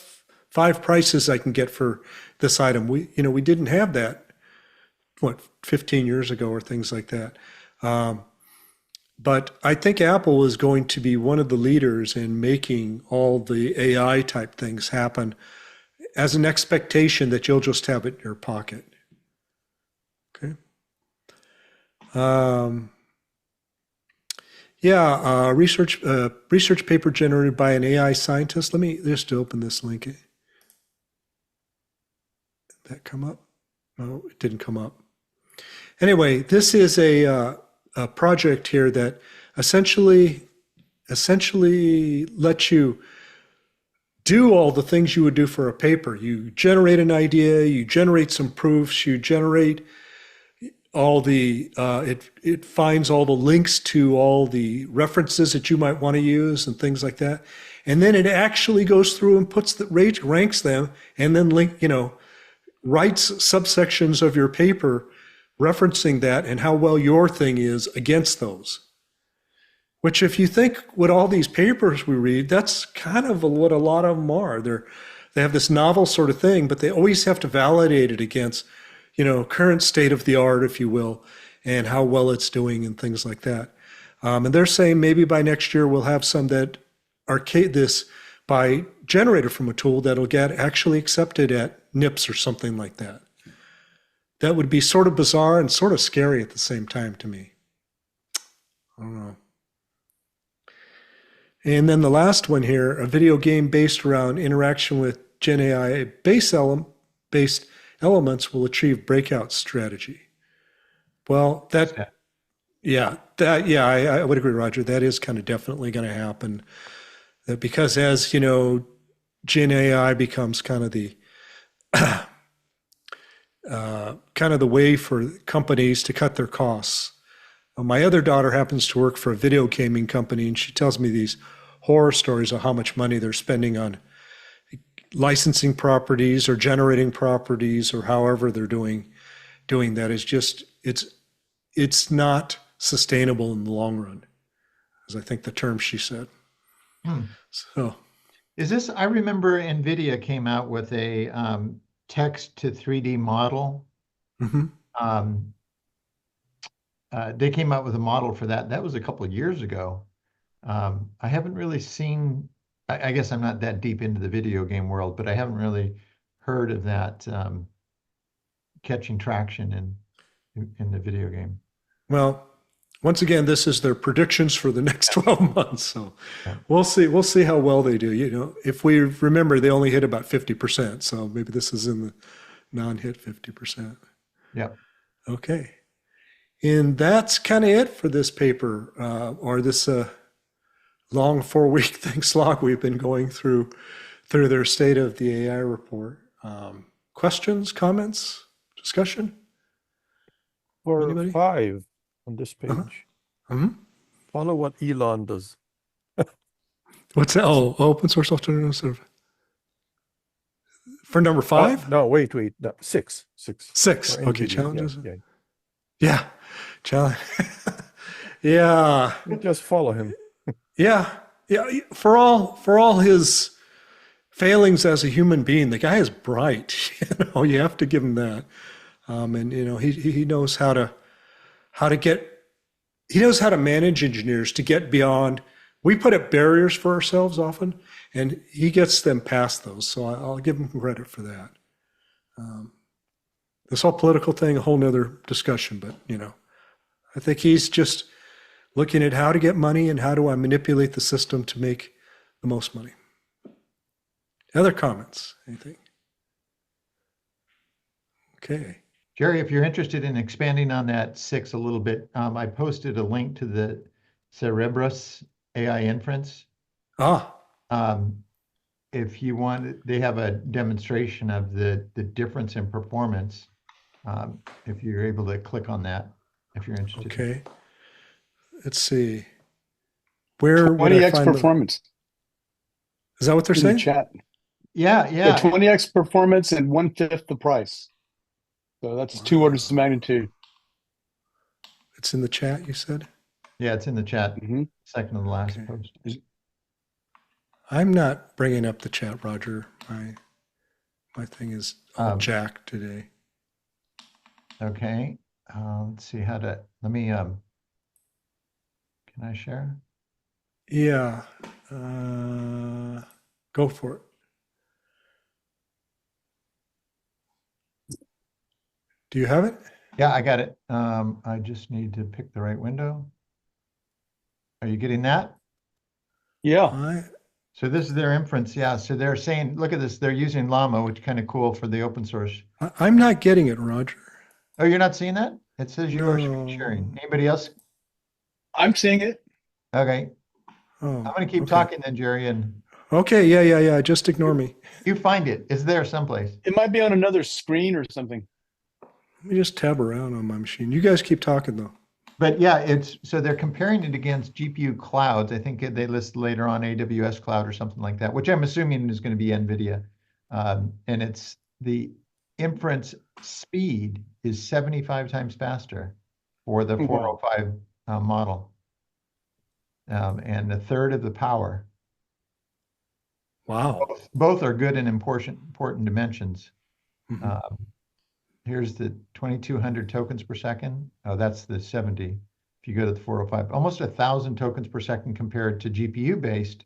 5 prices I can get for this item? We didn't have that, 15 years ago or things like that. But I think Apple is going to be one of the leaders in making all the AI type things happen as an expectation that you'll just have it in your pocket. Okay. Research paper generated by an AI scientist. Let me just open this link. Did that come up? No, it didn't come up. Anyway, this is a project here that essentially lets you do all the things you would do for a paper. You generate an idea, you generate some proofs, you generate all the, it finds all the links to all the references that you might want to use and things like that. And then it actually goes through and puts ranks them, and then writes subsections of your paper referencing that and how well your thing is against those. Which, if you think what all these papers we read, that's kind of what a lot of them are. They have this novel sort of thing, but they always have to validate it against, current state of the art, if you will, and how well it's doing and things like that. And they're saying maybe by next year we'll have some that are this by generated from a tool that'll get actually accepted at NIPS or something like that. That would be sort of bizarre and sort of scary at the same time to me. I don't know. And then the last one here, a video game based around interaction with Gen AI based elements will achieve breakout strategy. Well, I would agree, Roger. That is kind of definitely going to happen. Because as Gen AI becomes kind of the way for companies to cut their costs. My other daughter happens to work for a video gaming company, and she tells me these horror stories of how much money they're spending on licensing properties or generating properties or however they're doing that. Is just it's not sustainable in the long run, is I think the term she said. So is this, I remember NVIDIA came out with a text to 3D model. Mm-hmm. They came out with a model for that. That was a couple of years ago. I haven't really seen, I guess I'm not that deep into the video game world, but I haven't really heard of that catching traction in the video game. Well, once again, this is their predictions for the next 12 months. So we'll see how well they do. If we remember, they only hit about 50%. So maybe this is in the non-hit 50%. Yeah. Okay. And that's kind of it for this paper, or this long 4-week thanks log we've been going through their state of the AI report. Questions, comments, discussion? For Anybody? 5 on this page, Mm-hmm. follow what Elon does. What's that? Oh, open source alternative sort of. For number 5? No, wait, no, 6. 6. For Okay, NVIDIA, challenges. Yeah. Challenge. Yeah. Just follow him. Yeah. For all his failings as a human being, the guy is bright. You have to give him that. And he knows how to manage engineers to get beyond. We put up barriers for ourselves often, and he gets them past those. So I'll give him credit for that. This whole political thing, a whole nother discussion, but I think he's just looking at how to get money and how do I manipulate the system to make the most money. Other comments? Anything? Okay. Jerry, if you're interested in expanding on that 6 a little bit, I posted a link to the Cerebrus AI inference. If you want, they have a demonstration of the difference in performance. If you're able to click on that, if you're interested. Okay. Let's see. Where would I 20x find performance Is that what they're in the saying? chat. Yeah. Yeah, 20x performance and 1/5 the price. So that's 2 orders of magnitude. It's in the chat, you said? Yeah, it's in the chat. Mhm. Second to the last Okay. post. I'm not bringing up the chat, Roger. My thing is all Um, jacked today. Okay. Let's see how to, let me, can I share? Yeah. Go for it. Do you have it? Yeah, I got it. I just need to pick the right window. Are you getting that? Yeah. So this is their inference. Yeah. So they're saying, look at this. They're using Llama, which is kind of cool for the open source. I'm not getting it, Roger. Oh, you're not seeing that? It says you are screen No. sharing. Anybody else? I'm seeing it. Okay. Oh, I'm going to keep okay. talking then, Jerry, and Okay, yeah. Just ignore me. you find it. It's there someplace. It might be on another screen or something. Let me just tab around on my machine. You guys keep talking though. But yeah, so they're comparing it against GPU clouds. I think they list later on AWS cloud or something like that, which I'm assuming is going to be NVIDIA. And it's the inference speed is 75 times faster for the Wow. 405 model, and a third of the power. Wow. Both are good and important dimensions. Mhm. Here's the 2200 tokens per second. Oh, that's the 70. If you go to the 405, almost 1,000 tokens per second compared to GPU-based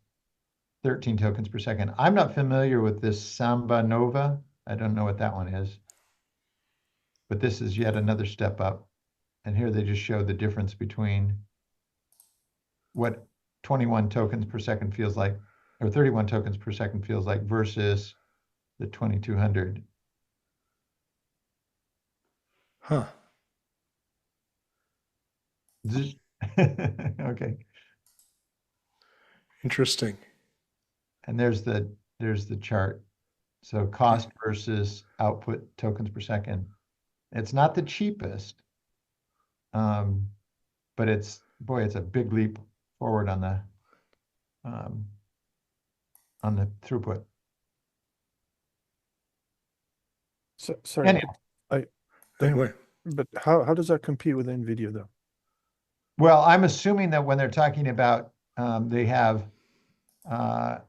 13 tokens per second. I'm not familiar with this Samba Nova. I don't know what that one is. But this is yet another step up. And here they just show the difference between what 21 tokens per second feels like, or 31 tokens per second feels like versus the 2200. Huh. Okay. Interesting. And there's the chart. So cost versus output tokens per second. It's not the cheapest, but it's a big leap forward on the throughput. So, sorry, Anyhow, Anyway, but how does that compete with NVIDIA though? well, I'm assuming that when they're talking about, they have, let's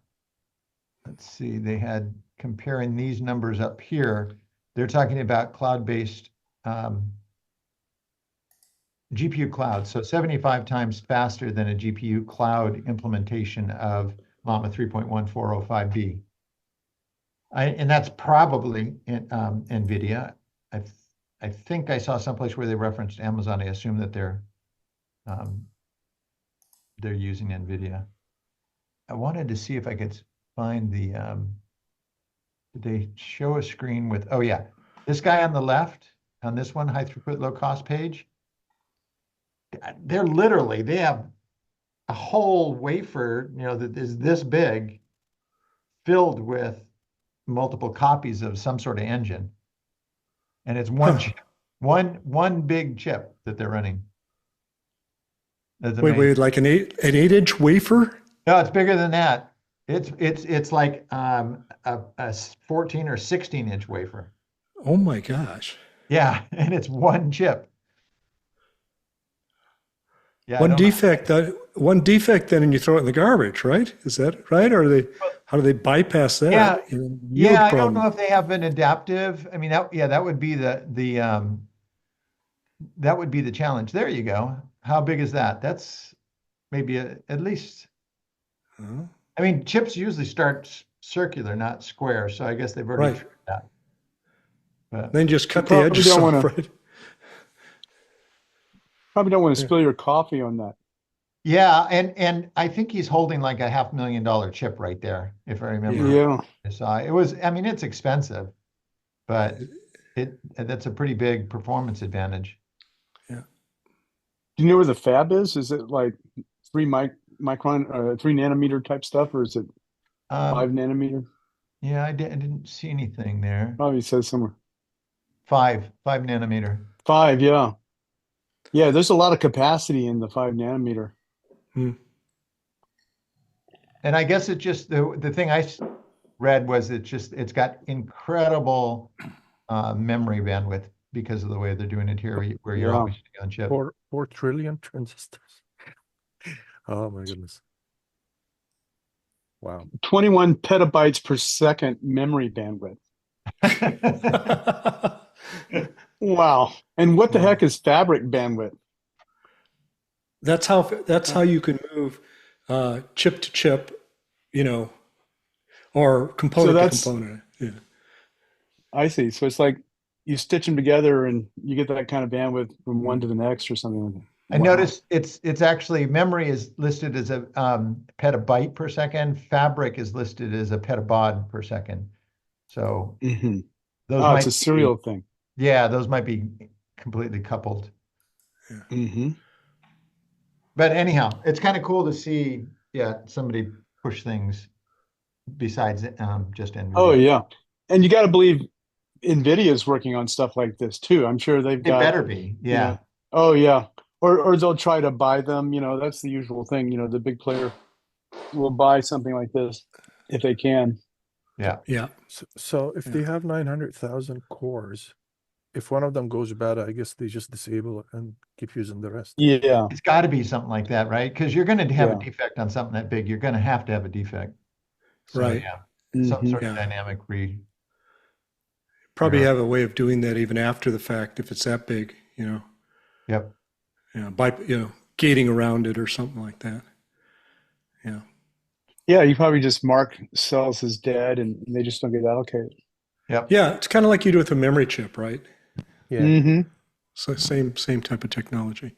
see, they had comparing these numbers up here. They're talking about cloud-based GPU cloud, so 75 times faster than a GPU cloud implementation of Llama 3.1405B. And that's probably NVIDIA. I think I saw someplace where they referenced Amazon. I assume that they're using NVIDIA. I wanted to see if I could find the, did they show a screen with, oh yeah, this guy on the left, on this one, high throughput, low cost page, they have a whole wafer, that is this big, filled with multiple copies of some sort of engine. And it's one chip, one big chip that they're running. wait, like an 8-inch wafer? No, it's bigger than that. It's like a 14 or 16-inch wafer. Oh my gosh. Yeah, and it's one chip. Yeah, One defect then and you throw it in the garbage, right? Is that right? Or how do they bypass that? Yeah, Yield yeah. I don't problem. know if they have an adaptive. I mean, that would be that would be the challenge. There you go. How big is that? That's maybe at least. Huh? I mean, chips usually start circular, not square. So I guess they've already Right. tried that. But Then just cut the probably edges don't off, wanna- right? Probably don't want to Yeah. spill your coffee on that. yeah, and I think he's holding like a $500,000 chip right there, if I remember. Yeah. I saw it was. I mean, it's expensive, but that's a pretty big performance advantage. Do you know where the fab is? Is it like 3 nanometer type stuff, or is it 5 nanometer? Yeah, I didn't see anything there. Oh, he says somewhere. 5 nanometer. 5, yeah. Yeah, there's a lot of capacity in the 5 nanometer. And I guess it just the thing I read was it's got incredible memory bandwidth because of the way they're doing it here, where you're Yeah. always sitting on chip. 4 trillion transistors. Oh my goodness. Wow. 21 petabytes per second memory bandwidth. Wow. And what the heck is fabric bandwidth? That's how you can move chip to chip, or component to component. Yeah. I see. So it's like you stitch them together and you get that kind of bandwidth from one to the next or something like that. I noticed it's actually memory is listed as a petabyte per second. Fabric is listed as a petabaud per second. So Mm-hmm. those Oh, might it's a serial thing. Yeah, those might be completely coupled. Mm-hmm. But anyhow, it's kind of cool to see, somebody push things besides just NVIDIA. Oh, yeah. And you got to believe NVIDIA is working on stuff like this too. I'm sure they've They got. better be. Yeah. Oh, yeah. or they'll try to buy them. That's the usual thing. The big player will buy something like this if they can. Yeah. Yeah. So if they have 900,000 cores, if one of them goes bad, I guess they just disable it and keep using the rest. Yeah. It's got to be something like that, right? Because you're going to have a Yeah. defect on something that big. You're going to have a defect. So, Right. yeah, some Mhm. sort of Yeah. dynamic Probably Yeah. have a way of doing that even after the fact if it's that big, Yep. by gating around it or something like that. Yeah. Yeah, you probably just mark cells as dead and they just don't get allocated. Yep. Yeah, it's kind of like you do with a memory chip, right? Yeah. Mm-hmm. So same type of technology.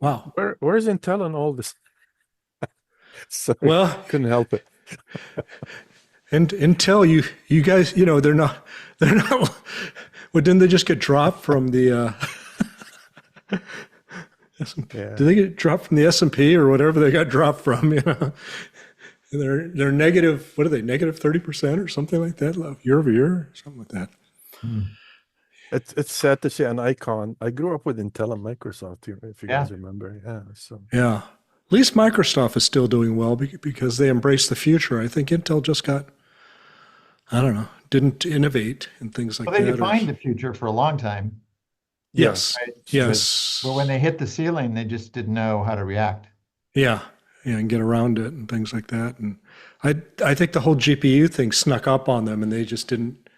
Wow. Where's Intel and all this? Sorry, Well, couldn't help it. and Intel, you guys, they're not. Well, didn't they just get dropped from the? Yeah. Did they get dropped from the S&P or whatever they got dropped from? They're negative. What are they? Negative 30% or something like that year over year, something like that. It's sad to see an icon. I grew up with Intel and Microsoft, if you guys Yeah. remember. Yeah. So Yeah. At least Microsoft is still doing well because they embrace the future. I think Intel just got, I don't know, didn't innovate and things like Well, they that. defined the future for a long time, Yes. right? Yes. but when they hit the ceiling, they just didn't know how to react. Yeah. Yeah. And get around it and things like that. And I think the whole GPU thing snuck up on them and they just didn't,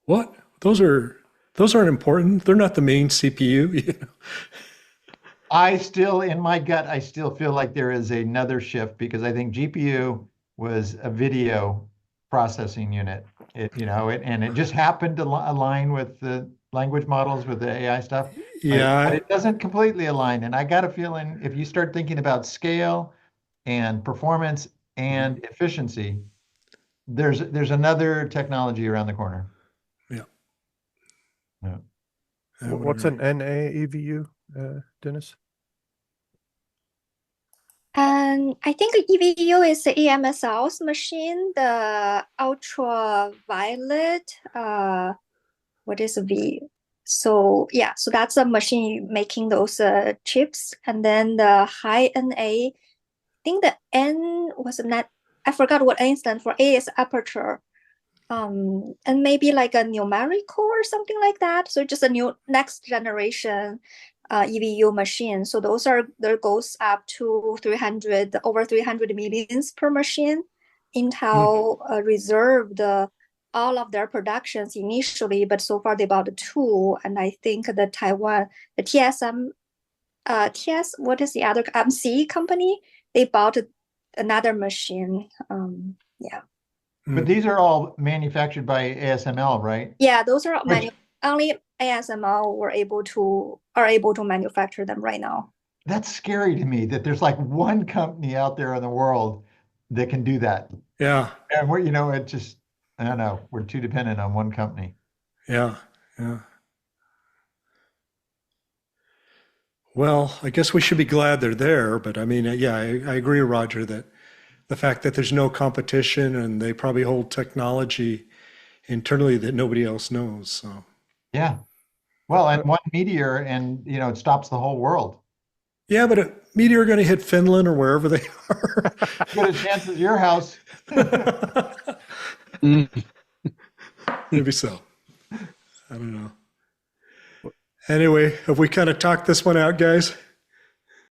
what? Those aren't important. They're not the main CPU. In my gut, I still feel like there is another shift because I think GPU was a video processing unit. And it just happened to align with the language models with the AI stuff. Yeah. But it doesn't completely align. And I got a feeling if you start thinking about scale and performance and efficiency, there's another technology around the corner. Yeah. Yeah. what's an NA-EVU, Dennis? And I think EVU is the EMSL's machine, the ultraviolet, what is V? So yeah, so that's a machine making those chips. And then the high NA, I think the N was not, I forgot what N stands for. A is aperture. And maybe like a numerical or something like that. So just a new next generation EVU machine. So there goes up to over 300 millions per machine. Intel reserved all of their productions initially, but so far they bought two. And I think the Taiwan, the what is the other MC company? They bought another machine. Yeah. But these are all manufactured by ASML, right? Yeah, those are only ASML are able to manufacture them right now. That's scary to me that there's like one company out there in the world that can do that. Yeah. And it just, I don't know, we're too dependent on one company. Yeah. Yeah. Well, I guess we should be glad they're there, but I mean, yeah, I agree, Roger, that the fact that there's no competition and they probably hold technology internally that nobody else knows. So Yeah. Well, and one meteor and, it stops the whole world. yeah, but a meteor going to hit Finland or wherever they are. Good a chance at your house. Maybe so. I don't know. Anyway, have we kind of talked this one out, guys?